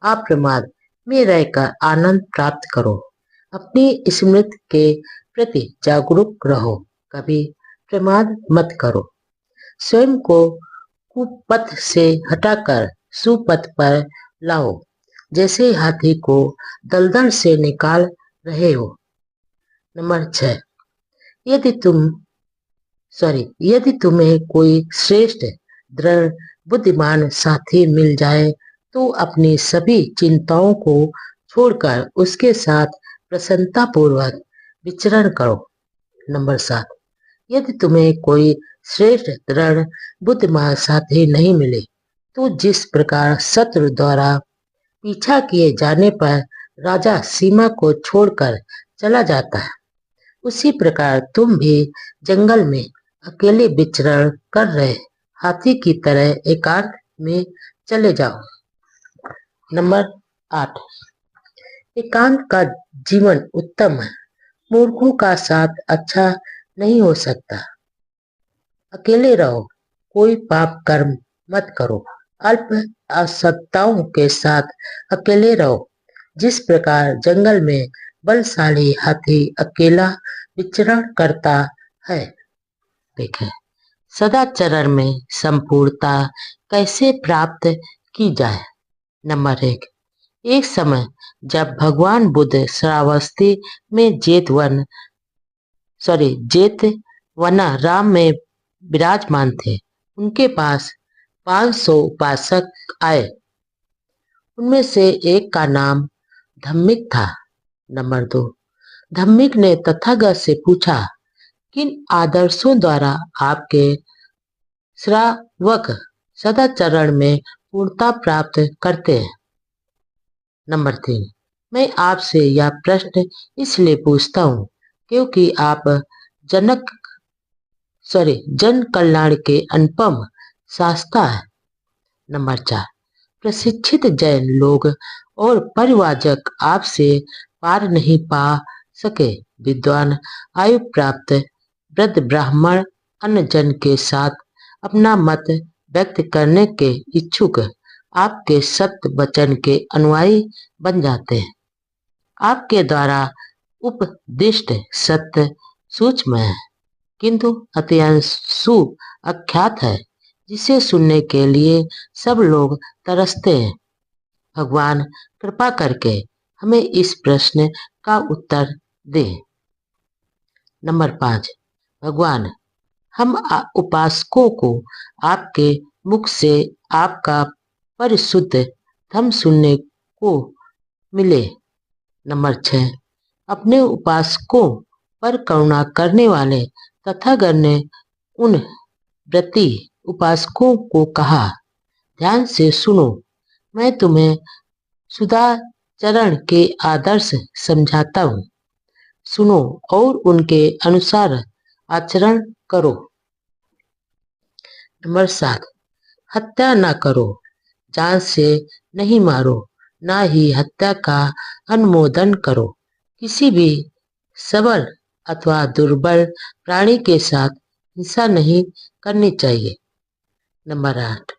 अप्रमाद में रहकर आनंद प्राप्त करो। अपनी स्मृति के प्रति जागरूक रहो, कभी प्रमाद मत करो। स्वयं को कुपथ से हटाकर सुपथ पर लाओ, जैसे हाथी को दलदल से निकाल रहे हो। नंबर 6, यदि तुम्हें कोई श्रेष्ठ दृढ़ बुद्धिमान साथी मिल जाए तो अपनी सभी चिंताओं को छोड़कर उसके साथ प्रसन्नता पूर्वक विचरण करो। नंबर 7, यदि तुम्हें कोई श्रेष्ठ दृढ़ बुद्धिमान साथी नहीं मिले तो जिस प्रकार शत्रु द्वारा पीछा किए जाने पर राजा सीमा को छोड़कर चला जाता है, उसी प्रकार तुम भी जंगल में अकेले विचरण कर रहे हाथी की तरह एकांत में चले जाओ। नंबर 8, एकांत का जीवन उत्तम है। मूर्खों का साथ अच्छा नहीं हो सकता। अकेले रहो, कोई पाप कर्म मत करो। अल्प असत्ताओं के साथ अकेले रहो। जिस प्रकार जंगल में बलशाली हाथी अकेला विचरण करता है। देखें, सदाचरण में संपूर्णता कैसे प्राप्त की जाए। नंबर 1, एक समय जब भगवान बुद्ध श्रावस्ती में जेतवनाराम में विराजमान थे, उनके पास 500 उपासक आए। उनमें से एक का नाम धम्मिक था। नंबर 2, धम्मिक ने तथागत से पूछा, किन आदर्शों द्वारा आपके श्रावक सदाचरण में पूर्णता प्राप्त करते हैं। नंबर 3, मैं आपसे यह प्रश्न इसलिए पूछता हूँ क्योंकि आप जन कल्याण के अनुपम शास्ता है। नंबर 4, प्रशिक्षित जैन लोग और परिवाजक आपसे पार नहीं पा सके। विद्वान आयु प्राप्त वृद्ध ब्राह्मण अन्य जन के साथ अपना मत व्यक्त करने के इच्छुक आपके सत्य वचन के अनुयायी बन जाते हैं। आपके द्वारा उपदिष्ट सत्य सूक्ष्म है, किंतु अत्यंत सुअख्यात है, जिसे सुनने के लिए सब लोग तरसते हैं। भगवान कृपा करके हमें इस प्रश्न का उत्तर दे। नंबर 5, भगवान, हम उपासकों को आपके मुख से आपका परिशुद्ध धम्म सुनने को मिले। नंबर 6, अपने उपासकों पर करुणा करने वाले तथागत ने उन व्रती उपासकों को कहा, ध्यान से सुनो, मैं तुम्हें सुधाचरण के आदर्श समझाता हूँ। सुनो और उनके अनुसार आचरण करो। नंबर 7, हत्या न करो, जान से नहीं मारो, ना ही हत्या का अनुमोदन करो। किसी भी सबल अथवा दुर्बल प्राणी के साथ हिंसा नहीं करनी चाहिए। नंबर 8,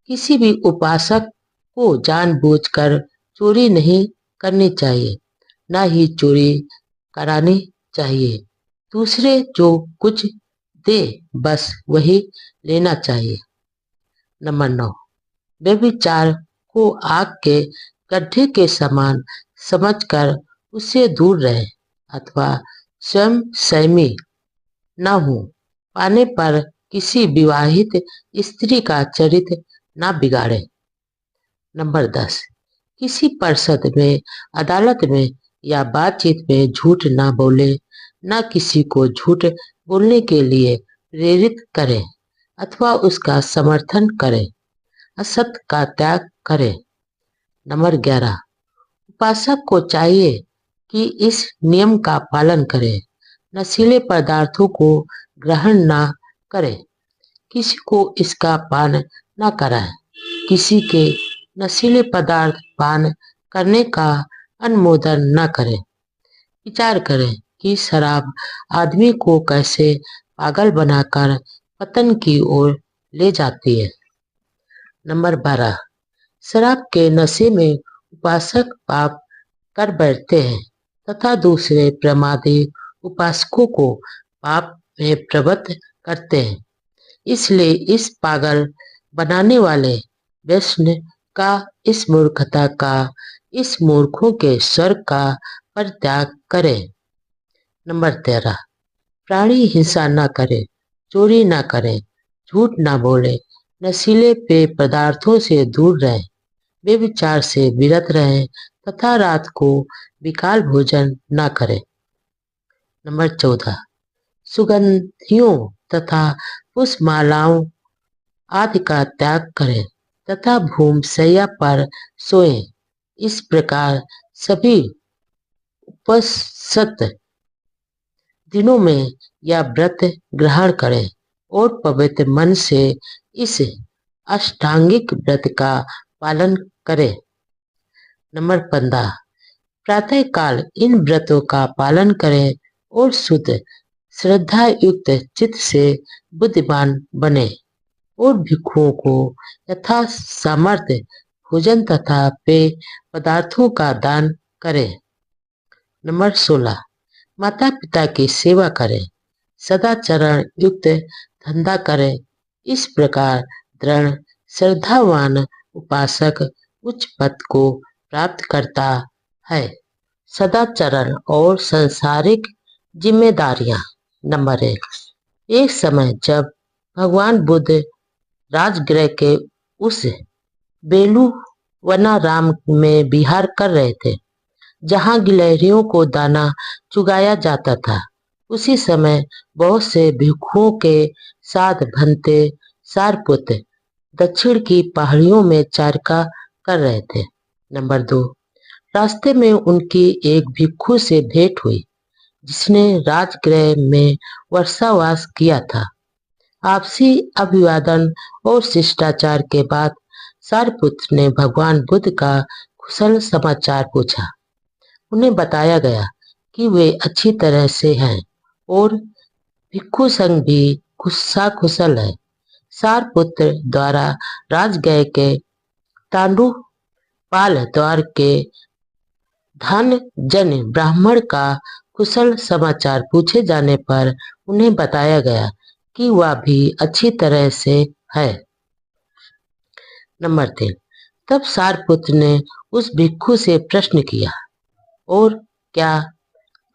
किसी भी उपासक को जानबूझकर चोरी नहीं करनी चाहिए, ना ही चोरी करानी चाहिए। दूसरे जो कुछ दे बस वही लेना चाहिए। नंबर 9, व्यभिचार को आग के गड्ढे के समान समझकर उससे दूर रहे अथवा स्वयं संयमी न हो। पाने पर किसी विवाहित स्त्री का चरित्र न बिगाड़े। नंबर 10, किसी परिषद में, अदालत में या बातचीत में झूठ ना बोले, ना किसी को झूठ बोलने के लिए प्रेरित करें अथवा उसका समर्थन करें, असत्य का त्याग करें। नंबर 11, उपासक को चाहिए कि इस नियम का पालन करे, नशीले पदार्थों को ग्रहण ना करे, किसी को इसका पान ना कराए, किसी के नशीले पदार्थ पान करने का अनुमोदन न करें। विचार करें कि शराब आदमी को कैसे पागल बनाकर पतन की ओर ले जाती है। नंबर 12, शराब के नशे में उपासक पाप कर बैठते हैं तथा दूसरे प्रमादी उपासकों को पाप में प्रवृत्त करते हैं। इसलिए इस पागल बनाने वाले व्यसन का, इस मूर्खता का, इस मूर्खों के स्वर्ग का परित्याग करें। नंबर 13, प्राणी हिंसा न करे, चोरी न करे, झूठ न बोले, नशीले पेय पदार्थों से दूर रहें, व्यभिचार से विरत रहें तथा रात को विकाल भोजन न करें। नंबर 14, सुगंधियों तथा पुष्पमालाओं आदि का त्याग करें तथा भूमशैया पर सोएं। इस प्रकार सभी उपसत दिनों में यह व्रत ग्रहण करें और पवित्र मन से इस अष्टांगिक व्रत का पालन करें। नंबर 15, प्रातः काल इन व्रतों का पालन करें और शुद्ध श्रद्धा युक्त चित्त से बुद्धिमान बने और भिक्षुओं को यथा सामर्थ्य भोजन तथा पेय पदार्थों का दान करें। नंबर 16, माता पिता की सेवा करें, सदाचरण युक्त धंधा करें। इस प्रकार दृढ़ श्रद्धावान उपासक उच्च पद को प्राप्त करता है। सदाचरण और सांसारिक जिम्मेदारियां। नंबर 1, एक समय जब भगवान बुद्ध राजगृह के उस बेलुवनाराम में विहार कर रहे थे जहां गिलहरियों को दाना चुगाया जाता था, उसी समय बहुत से भिक्षुओं के साथ भंते सारपुत्र दक्षिण की पहाड़ियों में चारका कर रहे थे। नंबर 2, रास्ते में उनकी एक भिक्षु से भेंट हुई जिसने राजगृह में वर्षावास किया था। आपसी अभिवादन और शिष्टाचार के बाद सारपुत्र ने भगवान बुद्ध का कुशल समाचार पूछा। उन्हें बताया गया कि वे अच्छी तरह से हैं और भिक्षु संघ भी कुशल है। सारपुत्र द्वारा राजगृह के तांडुपाल द्वार के धन जन ब्राह्मण का कुशल समाचार पूछे जाने पर उन्हें बताया गया कि वह भी अच्छी तरह से है। नंबर 3, तब सारपुत्र ने उस भिक्षु से प्रश्न किया, और क्या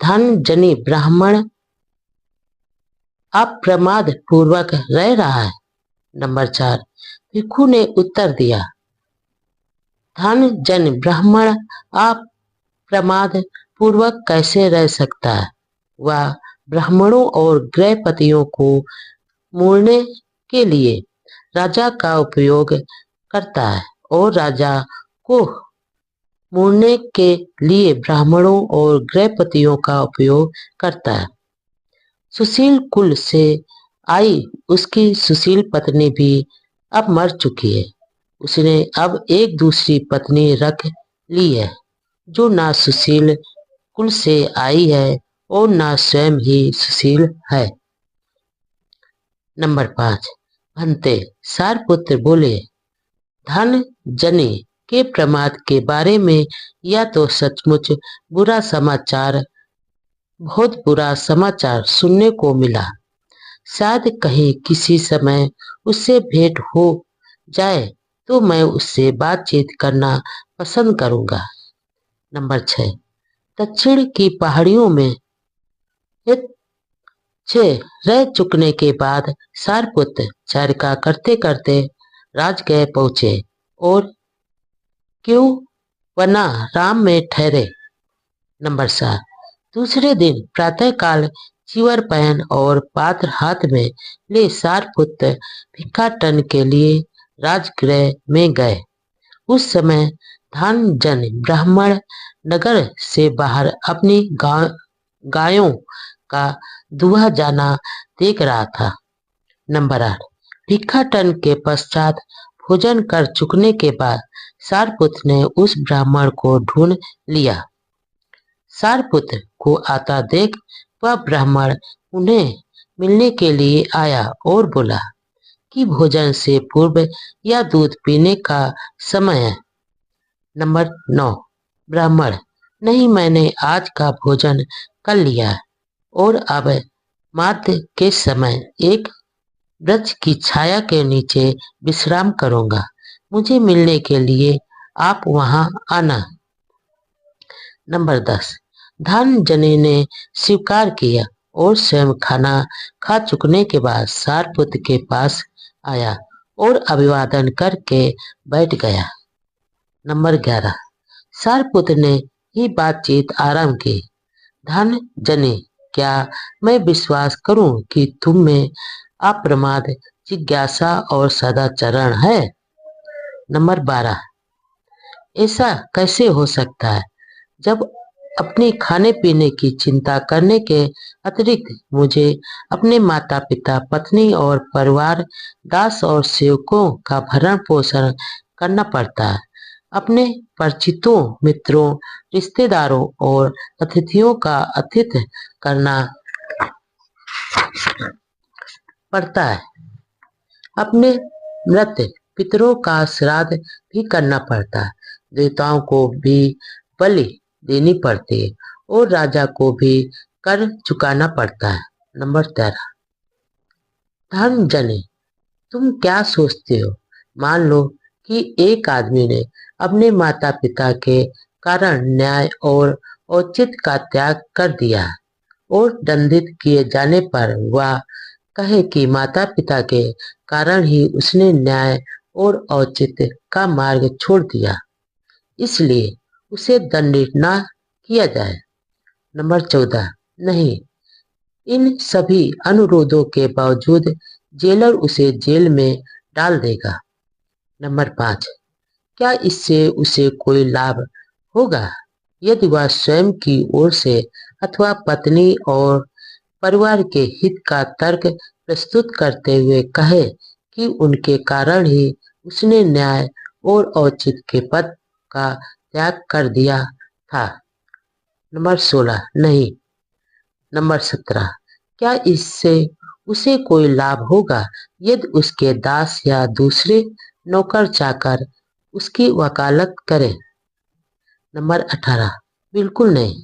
धन जनी ब्राह्मण अप्रमाद पूर्वक रह रहा है? नंबर 4, भिक्षु ने उत्तर दिया, धन जन ब्राह्मण अप्रमाद पूर्वक कैसे रह सकता है। वह ब्राह्मणों और गृहपतियों को मोड़ने के लिए राजा का उपयोग करता है और राजा को मोड़ने के लिए ब्राह्मणों और गृहपतियों का उपयोग करता है। सुशील कुल से आई उसकी सुशील पत्नी भी अब मर चुकी है। उसने अब एक दूसरी पत्नी रख ली है जो ना सुशील कुल से आई है और ना स्वयं ही सुशील है। नंबर 5। भंते सारपुत्र बोले, धन जने के प्रमाद के बारे में या तो सचमुच बुरा समाचार, बहुत बुरा समाचार सुनने को मिला। शायद कहीं किसी समय उससे भेंट हो जाए तो मैं उससे बातचीत करना पसंद करूंगा। नंबर 6। दक्षिण की पहाड़ियों में रह चुकने के बाद सारपुत्र चरखा करते करते राजगृह पहुंचे और क्यों वना राम में ठहरे। नंबर 7। दूसरे दिन प्रातःकाल चिवर पहन और पात्र हाथ में ले सारपुत्र भिक्षाटन के लिए राजगृह में गए। उस समय धनजन ब्राह्मण नगर से बाहर अपनी गायों का दुहा जाना देख रहा था। नंबर 8। भिक्षाटन के पश्चात भोजन कर चुकने के बाद सारपुत्र ने उस ब्राह्मण को ढूंढ लिया। सारपुत्र को आता देख वह ब्राह्मण उन्हें मिलने के लिए आया और बोला कि भोजन से पूर्व या दूध पीने का समय है। नंबर 9। ब्राह्मण, नहीं, मैंने आज का भोजन कर लिया और अब माध्य के समय एक वृक्ष की छाया के नीचे विश्राम करूंगा। मुझे मिलने के लिए आप वहां आना। नंबर 10। धनजने ने स्वीकार किया और स्वयं खाना खा चुकने के बाद सारपुत्र के पास आया और अभिवादन करके बैठ गया। नंबर 11। सारपुत्र ने ही बातचीत आरंभ की। धनजने, क्या मैं विश्वास करूं कि तुम में अप्रमाद, जिज्ञासा और सदाचरण है। नंबर 12। ऐसा कैसे हो सकता है जब अपने खाने पीने की चिंता करने के अतिरिक्त मुझे अपने माता पिता, पत्नी और परिवार, दास और सेवकों का भरण पोषण करना पड़ता है। अपने परिचितों, मित्रों, रिश्तेदारों और अतिथियों का आतिथ्य करना पड़ता है। अपने मृत पितरों का श्राद्ध भी करना पड़ता है। देवताओं को भी बलि देनी पड़ती है और राजा को भी कर चुकाना पड़ता है। नंबर 13। धनजने, तुम क्या सोचते हो? मान लो कि एक आदमी ने अपने माता पिता के कारण न्याय और औचित्य का त्याग कर दिया और दंडित किए जाने पर वह कहे कि माता पिता के कारण ही उसने न्याय और औचित्य का मार्ग छोड़ दिया, इसलिए उसे दंडित न किया जाए। नंबर 14। नहीं, इन सभी अनुरोधों के बावजूद जेलर उसे जेल में डाल देगा। नंबर 5। क्या इससे उसे कोई लाभ होगा? यदि वह स्वयं की ओर से अथवा पत्नी और परिवार के हित का तर्क प्रस्तुत करते हुए कहे कि उनके कारण ही उसने न्याय और औचित्य के पद का त्याग कर दिया था। नंबर 16। नहीं। नंबर 17। क्या इससे उसे कोई लाभ होगा यदि उसके दास या दूसरे नौकर चाकर उसकी वकालत करें? नंबर 18। बिल्कुल नहीं।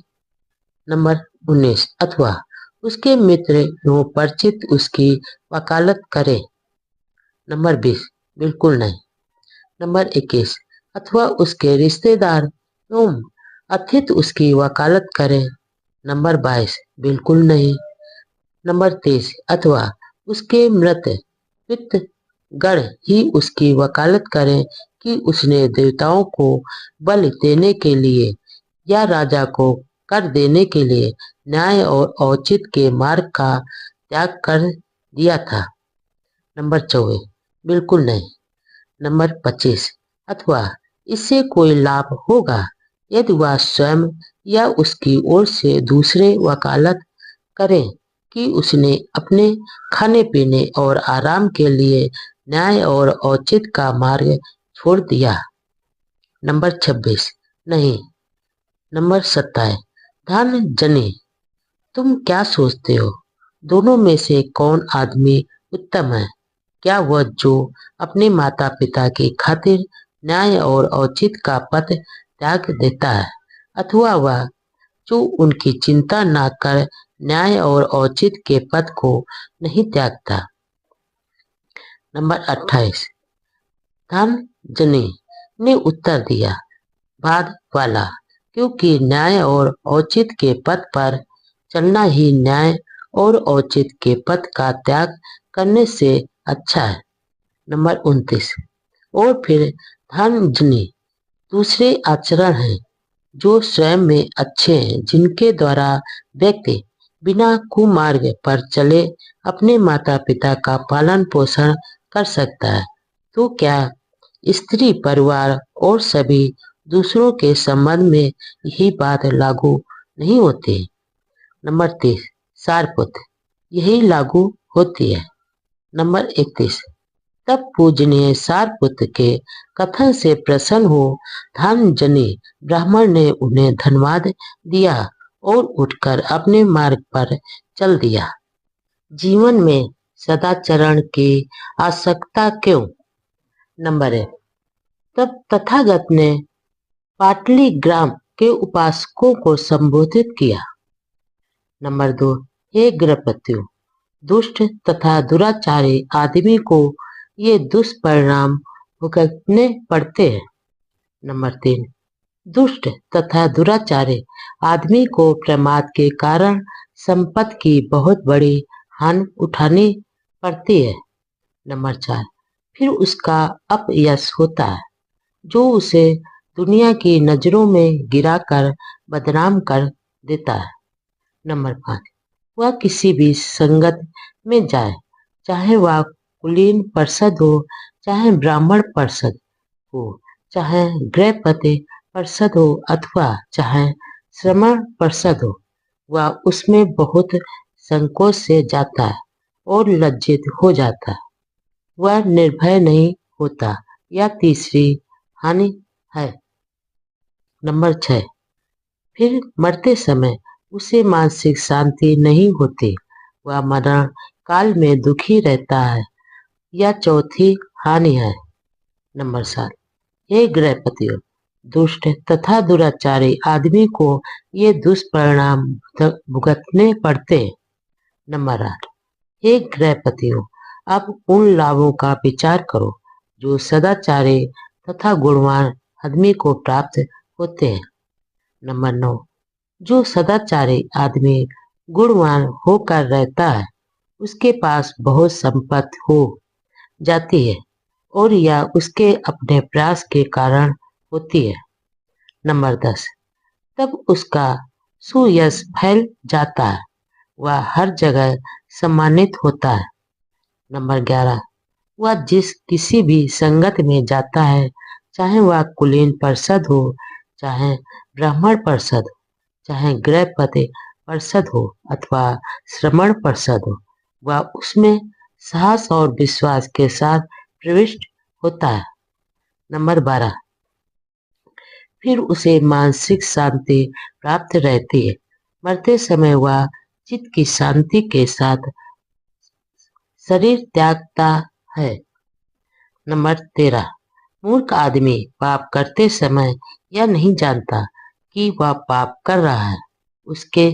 नंबर 19। अथवा उसके मित्र एवं परिचित उसकी वकालत करें? नंबर 20। बिल्कुल नहीं। नंबर 21। अथवा उसके रिश्तेदार एवं अतिथि उसकी वकालत करें? नंबर 22। बिल्कुल नहीं। नंबर 23। अथवा उसके मृत पितृगण ही उसकी वकालत करें कि उसने देवताओं को बलि देने के लिए या राजा को कर देने के लिए न्याय और औचित्य के मार्ग का त्याग कर दिया था। नंबर 24, बिल्कुल नहीं। नंबर 25, अथवा इससे कोई लाभ होगा यदि वह स्वयं या उसकी ओर से दूसरे वकालत करें कि उसने अपने खाने पीने और आराम के लिए न्याय और औचित्य का मार्ग छोड़ दिया। नंबर 26, नहीं। नंबर 27, धन जनी, तुम क्या सोचते हो, दोनों में से कौन आदमी उत्तम है? क्या वह जो अपने माता पिता की खातिर न्याय और औचित्य का पथ त्याग देता है, अथवा वह जो उनकी चिंता न कर न्याय और औचित्य के पथ को नहीं त्यागता? नंबर 28, धन जनी ने उत्तर दिया, बाद वाला, क्योंकि न्याय और औचित्य के पथ पर चलना ही न्याय और औचित्य के पथ का त्याग करने से अच्छा है। नंबर 29, और फिर धन जनी दूसरे आचरण हैं जो स्वयं में अच्छे हैं, जिनके द्वारा व्यक्ति बिना कुमार्ग पर चले अपने माता पिता का पालन पोषण कर सकता है। तो क्या स्त्री, परिवार और सभी दूसरों के संबंध में यही बात लागू नहीं होती? नंबर 30, सारपुत्र, यही लागू होती है। नंबर 31, तब पूजनीय सारपुत्र के कथन से प्रसन्न हो धनजनी ब्राह्मण ने उन्हें धन्यवाद दिया और उठकर अपने मार्ग पर चल दिया। जीवन में सदाचरण की आवश्यकता क्यों? नंबर 1, तब तथागत ने पाटली ग्राम के उपासकों को संबोधित किया। नंबर 2, हे गृहपतियों, दुष्ट तथा दुराचारी आदमी को ये दुष्परिणाम भुगतने पड़ते हैं। नंबर 3, दुष्ट तथा दुराचारी आदमी को प्रमाद के कारण संपत्ति की बहुत बड़ी हानि उठानी पड़ती है। नंबर 4, फिर उसका अपयश होता है जो उसे दुनिया की नजरों में गिराकर बदनाम कर देता है। नंबर 5, वह किसी भी संगत में जाए, चाहे वह कुलीन परिषद हो, चाहे ब्राह्मण परिषद हो, चाहे गृहपति परिषद हो, अथवा चाहे श्रमण परिषद हो, वह उसमें बहुत संकोच से जाता है और लज्जित हो जाता है। वह निर्भय नहीं होता। या तीसरी हानि है। नंबर 6, फिर मरते समय उसे मानसिक शांति नहीं होती, वह मरण काल में दुखी रहता है। या चौथी हानि है। नंबर 7, हे गृहपतियों, दुष्ट तथा दुराचारी आदमी को ये दुष्परिणाम भुगतने पड़ते हैं। नंबर 8, हे गृहपतियों, अब उन लाभों का विचार करो जो सदाचारी तथा गुणवान आदमी को प्राप्त होते हैं। नंबर 9, जो सदाचारी आदमी गुणवान होकर रहता है, उसके पास बहुत संपत्ति हो जाती है और यह उसके अपने प्रयास के कारण होती है। नंबर 10, तब उसका सुयश फैल जाता है, वह हर जगह सम्मानित होता है। नंबर 11, वह जिस किसी भी संगत में जाता है, चाहे वह कुलीन परिषद हो, चाहे ब्राह्मण परिषद, चाहे गृहपति परिषद हो, अथवा श्रमण परिषद हो, वह उसमें साहस और विश्वास के साथ प्रविष्ट होता है। नंबर 12, फिर उसे मानसिक शांति प्राप्त रहती है। मरते समय वह चित्त की शांति के साथ शरीर त्यागता है। नंबर 13, मूर्ख आदमी पाप करते समय यह नहीं जानता कि वह पाप कर रहा है। उसके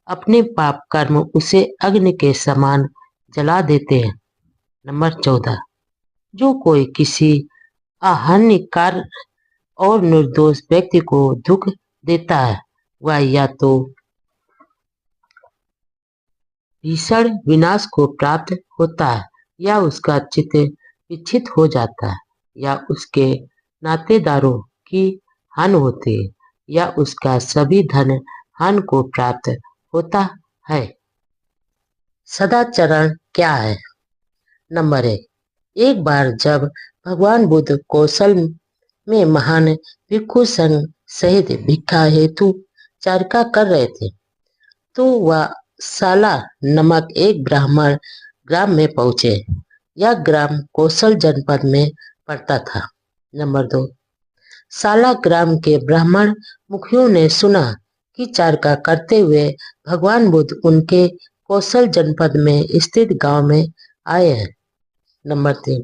अपने पाप कर्म उसे अग्नि के समान जला देते हैं। नंबर 14, जो कोई किसी अहानिकार और निर्दोष व्यक्ति को दुख देता है, वह या तो भीषण विनाश को प्राप्त होता है, या उसका चित्त विक्षिप्त हो जाता है, या उसके नातेदारों की हानि होती है, या उसका सभी धन हानि को प्राप्त होता है। सदाचरण क्या है? नंबर 1, एक बार जब भगवान बुद्ध कौशल में महान भिक्षु संघ सहित भिक्षा हेतु चर्चा कर रहे थे, तो वह साला नामक एक ब्राह्मण ग्राम में पहुंचे। यह ग्राम कौशल जनपद में पड़ता था। नंबर 2, साला ग्राम के ब्राह्मण मुखियों ने सुना कि चर्चा करते हुए भगवान बुद्ध उनके कौशल जनपद में स्थित गांव में आए हैं। नंबर 3,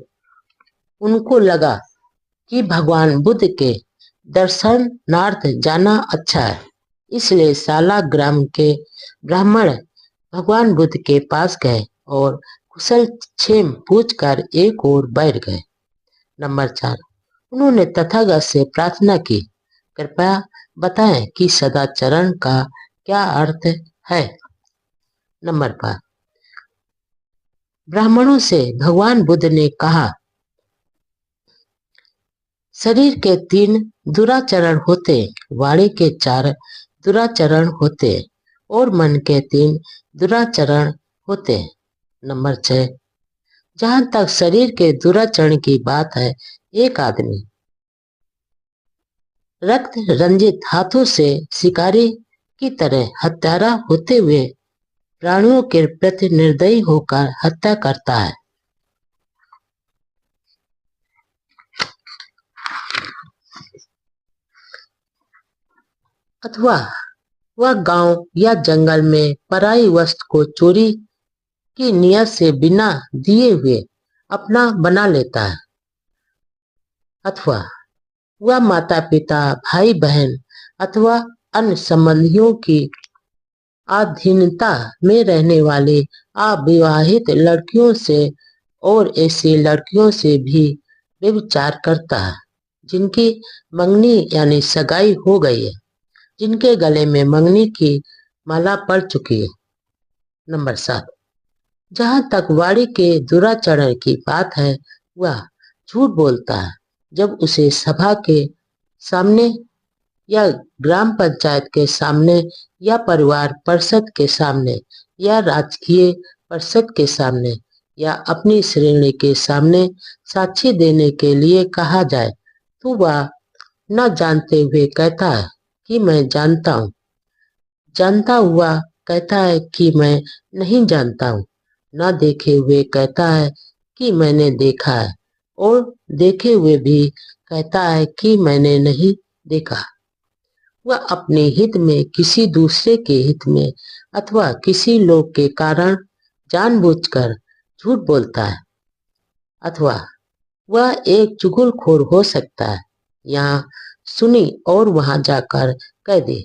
उनको लगा कि भगवान बुद्ध के दर्शनार्थ जाना अच्छा है, इसलिए साला ग्राम के ब्राह्मण भगवान बुद्ध के पास गए और कुशल क्षेम पूछकर एक ओर बैठ गए। नंबर 4, उन्होंने तथागत से प्रार्थना की, कृपया बताएं कि सदाचरण का क्या अर्थ है। नंबर 5, ब्राह्मणों से भगवान बुद्ध ने कहा, शरीर के 3 दुराचरण होते, वाणी के 4 दुराचरण होते और मन के 3 दुराचरण होते। नंबर 6, जहां तक शरीर के दुराचरण की बात है, एक आदमी रक्त रंजित हाथों से शिकारी की तरह हत्यारा होते हुए प्राणियों के प्रति निर्दयी होकर हत्या करता है, अथवा वह गांव या जंगल में पराई वस्तु को चोरी की नियत से बिना दिए हुए अपना बना लेता है, अथवा वह माता पिता भाई बहन अथवा अन्य संबंधियों की अधीनता में रहने वाले अविवाहित लड़कियों से और ऐसी लड़कियों से भी व्यभिचार करता है जिनकी मंगनी यानी सगाई हो गई है, जिनके गले में मंगनी की माला पड़ चुकी है। नंबर 7, जहां तक वाणी के दुराचरण की बात है, वह झूठ बोलता है जब उसे सभा के सामने या ग्राम पंचायत के सामने या परिवार परिषद के सामने या राजकीय परिषद के सामने या अपनी श्रेणी के सामने साक्षी देने के लिए कहा जाए, तो वह न जानते हुए कहता है कि मैं जानता हूँ, जानता हुआ कहता है कि मैं नहीं जानता हूँ, न देखे हुए कहता है कि मैंने देखा है और देखे हुए भी कहता है कि मैंने नहीं देखा। वह अपने हित में किसी दूसरे के हित में अथवा किसी लोग के कारण जानबूझकर झूठ बोलता है, अथवा वह एक चुगलखोर हो सकता है, यहाँ सुनी और वहां जाकर कह दे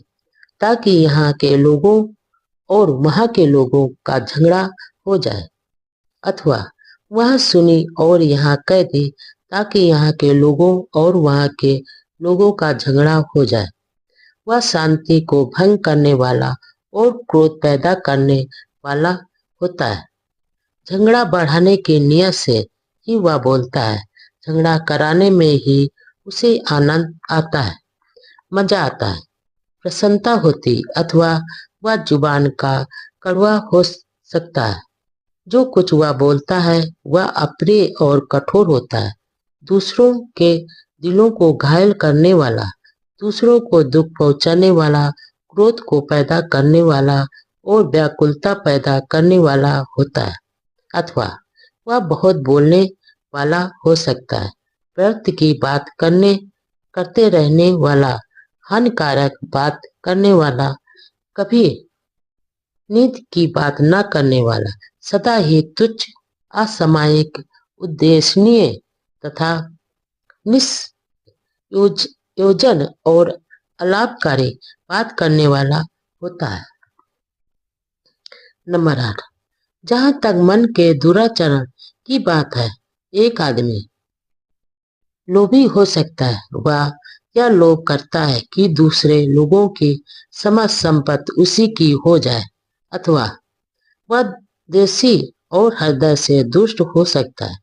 ताकि यहाँ के लोगों और वहां के लोगों का झगड़ा हो जाए, अथवा वह सुनी और यहाँ कह दे ताकि यहाँ के लोगों और वहां के लोगों का झगड़ा हो जाए। वह शांति को भंग करने वाला और क्रोध पैदा करने वाला होता है। झगड़ा बढ़ाने की नियत से ही वह बोलता है। झगड़ा कराने में ही उसे आनंद आता है, मजा आता है, प्रसन्नता होती, अथवा वह जुबान का कड़वा हो सकता है। जो कुछ वह बोलता है वह अप्रिय और कठोर होता है, दूसरों के दिलों को घायल करने वाला, दूसरों को दुख पहुंचाने वाला, क्रोध को पैदा करने वाला और व्याकुलता पैदा करने वाला होता है, अथवा वह बहुत बोलने वाला हो सकता है, व्यर्थ की बात करते रहने वाला, हानिकारक बात करने वाला, कभी नीति की बात न करने वाला, सदा ही तुच्छ, असामयिक, उद्देश्यनीय तथा निष्प्रयोजन और अलाभकारी बात करने वाला होता है। नंबर 8, जहां तक मन के दुराचरण की बात है, एक आदमी लोभी हो सकता है। वह यह लोभ करता है कि दूसरे लोगों की समस्त संपत्ति उसी की हो जाए, अथवा वह देशी और हृदय से दुष्ट हो सकता है।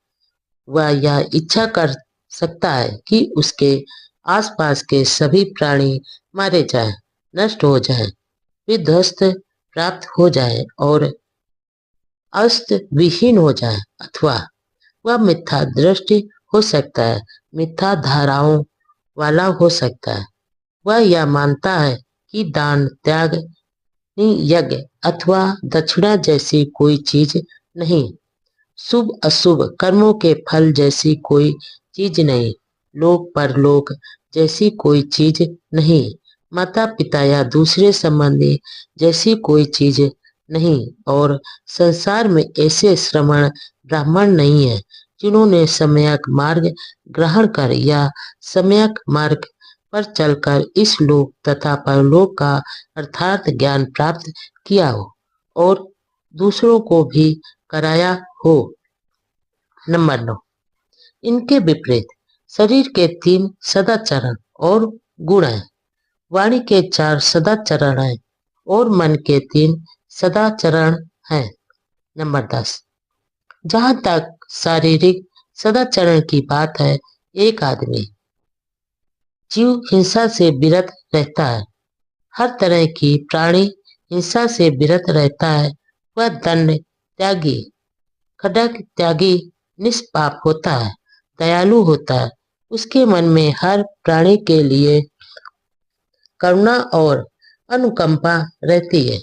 वह यह इच्छा कर सकता है कि उसके आसपास के सभी प्राणी मारे जाएं, नष्ट हो जाएं, विध्वस्त प्राप्त हो जाए और अस्त विहीन हो जाए, अथवा वह मिथ्या दृष्टि हो सकता है, मिथ्या धाराओं वाला हो सकता है। वह यह मानता है कि दान, त्याग, यज्ञ अथवा दक्षिणा जैसी कोई चीज नहीं, शुभ अशुभ कर्मों के फल जैसी कोई चीज नहीं, लोक परलोक जैसी कोई चीज नहीं, माता पिता या दूसरे संबंधी जैसी कोई चीज नहीं, और संसार में ऐसे श्रमण ब्राह्मण नहीं है जिन्होंने सम्यक मार्ग ग्रहण कर या सम्यक मार्ग पर चलकर इस लोक तथा परलोक का अर्थात ज्ञान प्राप्त किया हो और दूसरों को भी कराया हो। नंबर 9, इनके विपरीत शरीर के 3 सदाचरण और गुण हैं, वाणी के 4 सदाचरण हैं और मन के 3 सदाचरण हैं। नंबर 10, जहां तक शारीरिक सदाचरण की बात है, एक आदमी जीव हिंसा से विरत रहता है, हर तरह की प्राणी हिंसा से विरत रहता है, वह दंड त्यागी, खड्ग त्यागी, निष्पाप होता है, दयालु होता है, उसके मन में हर प्राणी के लिए करुणा और अनुकंपा रहती है,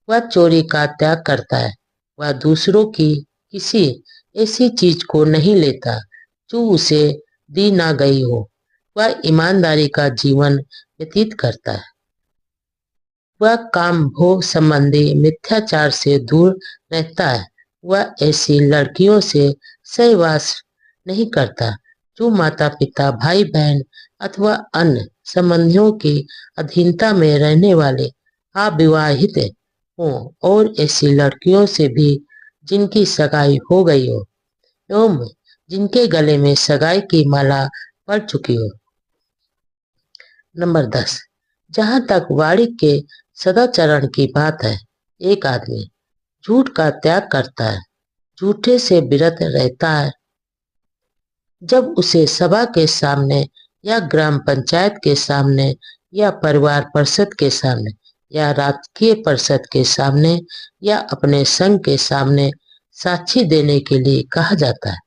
वह चोरी का त्याग करता है, वह दूसरों की किसी ऐसी चीज को नहीं लेता जो उसे दी ना गई हो, वह ईमानदारी का जीवन व्यतीत करता है, वह काम भोग संबंधी मिथ्याचार से दूर रहता है, वह ऐसी लड़कियों से सहवास नहीं करता जो माता पिता, भाई बहन अथवा अन्य संबंधियों की अधीनता में रहने वाले अविवाहित हों, और ऐसी लड़कियों से भी जिनकी सगाई हो गई हो एवं जिनके गले में सगाई की माला पड़ चुकी हो। नंबर 10, जहां तक वाणी के सदाचरण की बात है, एक आदमी झूठ का त्याग करता है, झूठे से विरत रहता है, जब उसे सभा के सामने या ग्राम पंचायत के सामने या परिवार परिषद के सामने या राजकीय परिषद के सामने या अपने संघ के सामने साक्षी देने के लिए कहा जाता है,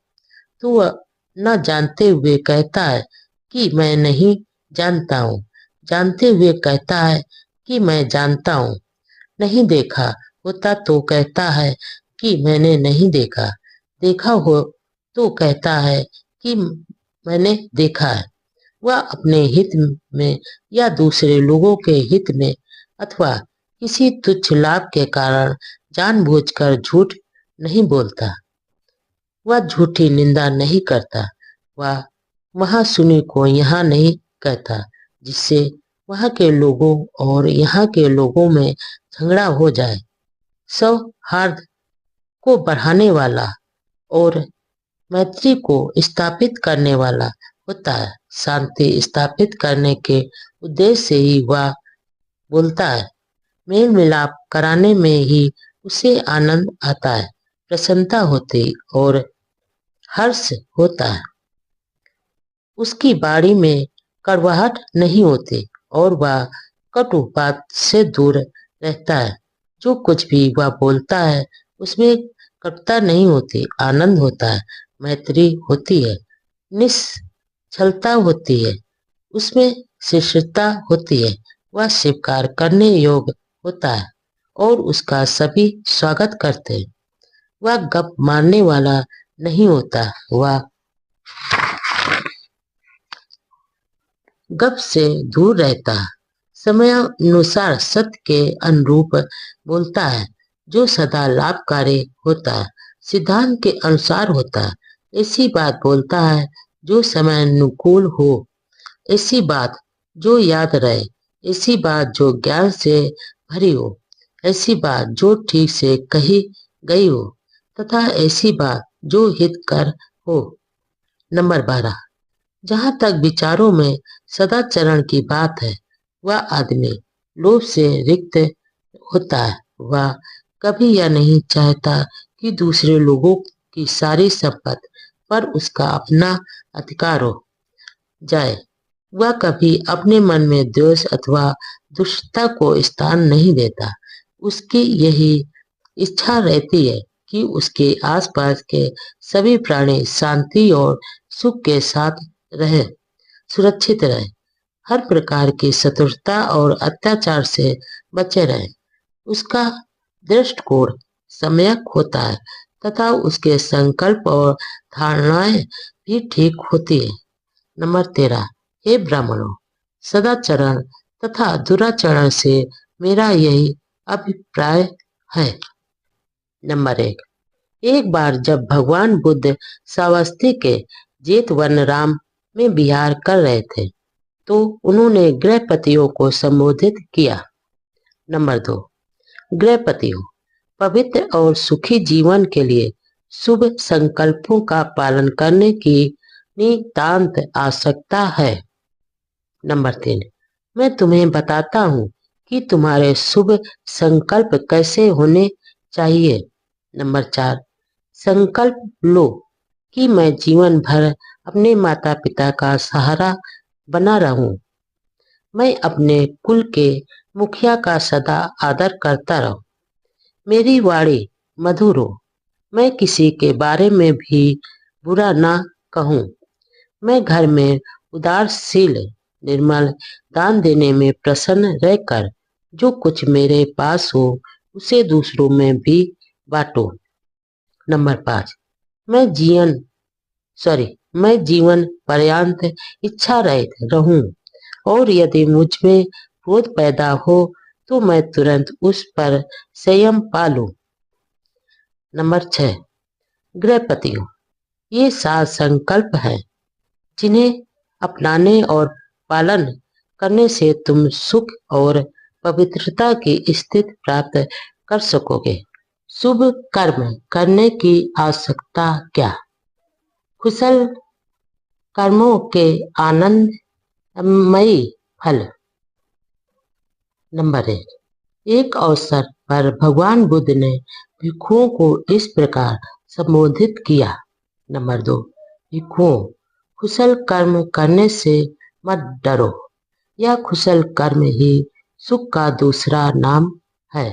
तो वह न जानते हुए कहता है कि मैं नहीं जानता हूँ, जानते हुए कहता है कि मैं जानता हूँ, नहीं देखा होता तो कहता है कि मैंने नहीं देखा, देखा हो तो कहता है कि मैंने देखा है। वह अपने हित में या दूसरे लोगों के हित में अथवा किसी तुच्छ लाभ के कारण जानबूझकर झूठ नहीं बोलता, वह झूठी निंदा नहीं करता, वह वहां सुनी को यहाँ नहीं कहता जिससे वहां के लोगों और यहाँ के लोगों में झगड़ा हो जाए, सौहार्द को बढ़ाने वाला और मैत्री को स्थापित करने वाला होता है, शांति स्थापित करने के उद्देश्य से ही वह बोलता है, मेल मिलाप कराने में ही उसे आनंद आता है, प्रसन्नता होती और हर्ष होता है, उसकी बाड़ी में कड़वाहट नहीं होती और वह कटु बात से दूर रहता है, जो कुछ भी वह बोलता है उसमें कटुता नहीं होती, आनंद होता है, मैत्री होती है, निश्चलता होती है, उसमें शिष्टता होती है, वह स्वीकार करने योग्य होता है और उसका सभी स्वागत करते हैं, वह गप मारने वाला नहीं होता, वह गप से दूर रहता है, समय अनुसार सत्य के अनुरूप बोलता है, जो सदा लाभकारी होता है, सिद्धांत के अनुसार होता है, ऐसी बात बोलता है जो समय अनुकूल हो, ऐसी बात जो याद रहे, ऐसी बात जो ज्ञान से भरी हो, ऐसी बात जो ठीक से कही गई हो तथा ऐसी बात जो हितकर हो। नंबर 12, जहां तक विचारों में सदाचरण की बात है, वह आदमी लोभ से रिक्त होता है, वह कभी यह नहीं चाहता कि दूसरे लोगों की सारी संपत्ति पर उसका अपना अधिकार हो जाए, वह कभी अपने मन में द्वेष अथवा दुष्टता को स्थान नहीं देता। उसकी यही इच्छा रहती है कि उसके आसपास के सभी प्राणी शांति और सुख के साथ रहे, सुरक्षित रहे, हर प्रकार की शत्रुता और अत्याचार से बचे रहे। उसका दृष्टिकोण सम्यक होता है तथा उसके संकल्प और धारणाएं भी ठीक होती है। नंबर 13। हे ब्राह्मणों, सदाचरण तथा दुराचरण से मेरा यही अभिप्राय है। नंबर 1। एक बार जब भगवान बुद्ध श्रावस्ती के जेतवनराम में विहार कर रहे थे तो उन्होंने गृहपतियों को संबोधित किया। नंबर 2। गृहपतियों, पवित्र और सुखी जीवन के लिए शुभ संकल्पों का पालन करने की नितांत आवश्यकता है। नंबर 3। मैं तुम्हें बताता हूँ कि तुम्हारे शुभ संकल्प कैसे होने चाहिए। नंबर 4। संकल्प लो कि मैं जीवन भर अपने माता पिता का सहारा बना रहूं। मैं अपने कुल के मुखिया का सदा आदर करता रहूं। मेरी वाणी मधुर हो। मैं किसी के बारे में भी बुरा ना कहूं। मैं घर में उदारशील, निर्मल, दान देने में प्रसन्न रहकर जो कुछ मेरे पास हो उसे दूसरों में भी बांटो। नंबर 5। मैं जीवन पर्यंत इच्छा रहित रहूं और यदि मुझ में क्रोध पैदा हो तो मैं तुरंत उस पर संयम पालूं। नंबर 6। गृहपतियों, ये 7 संकल्प हैं जिन्हें अपनाने और पालन करने से तुम सुख और पवित्रता की स्थिति प्राप्त कर सकोगे। शुभ कर्म करने की आवश्यकता क्या? कुशल कर्मों के आनंदमयी फल। नंबर 1। एक अवसर पर भगवान बुद्ध ने भिक्षुओं को इस प्रकार संबोधित किया। नंबर 2। भिक्षुओं, कुशल कर्म करने से मत डरो। यह कुशल कर्म ही सुख का दूसरा नाम है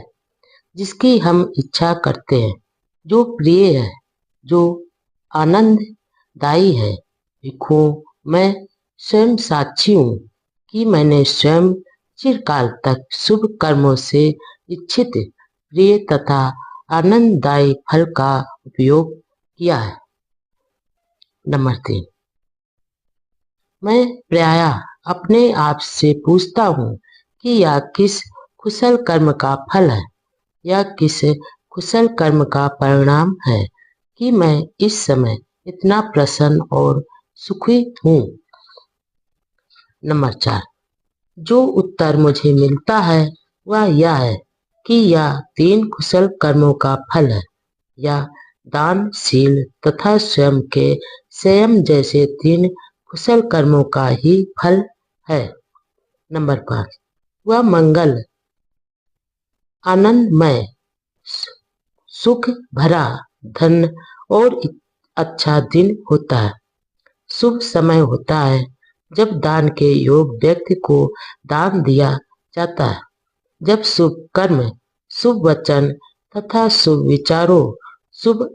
जिसकी हम इच्छा करते हैं, जो प्रिय है, जो आनंददायी है। भिक्षुओं, मैं स्वयं साक्षी हूँ कि मैंने स्वयं चिरकाल तक शुभ कर्मों से इच्छित प्रिय तथा आनंददायी फल का उपयोग किया है। नंबर 3। मैं प्रायः अपने आप से पूछता हूँ कि यह किस कुशल कर्म का फल है, यह किस कुशल कर्म का परिणाम है कि मैं इस समय इतना प्रसन्न और सुखी हूँ। नंबर 4। जो उत्तर मुझे मिलता है वह यह है कि यह 3 कुशल कर्मों का फल है। यह दान, शील तथा स्वयं के संयम जैसे 3 कुशल कर्मों का ही फल है। नंबर 5। वह मंगल, आनंदमय, सुख भरा, धन और अच्छा दिन होता है। शुभ समय होता है जब दान के योग व्यक्ति को दान दिया जाता है, जब शुभ कर्म, शुभ वचन तथा शुभ विचारों, शुभ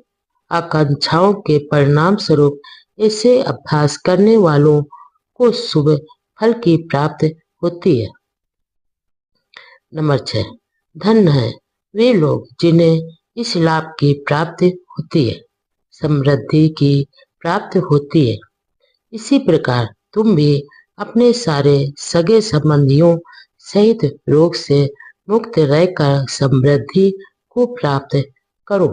आकांक्षाओं के परिणाम स्वरूप ऐसे अभ्यास करने वालों को शुभ फल की प्राप्ति होती है। नंबर 6। धन्य है वे लोग जिन्हें इस लाभ की प्राप्ति होती है, समृद्धि की प्राप्ति होती है। इसी प्रकार तुम भी अपने सारे सगे संबंधियों सहित रोग से मुक्त रहकर समृद्धि को प्राप्त करो।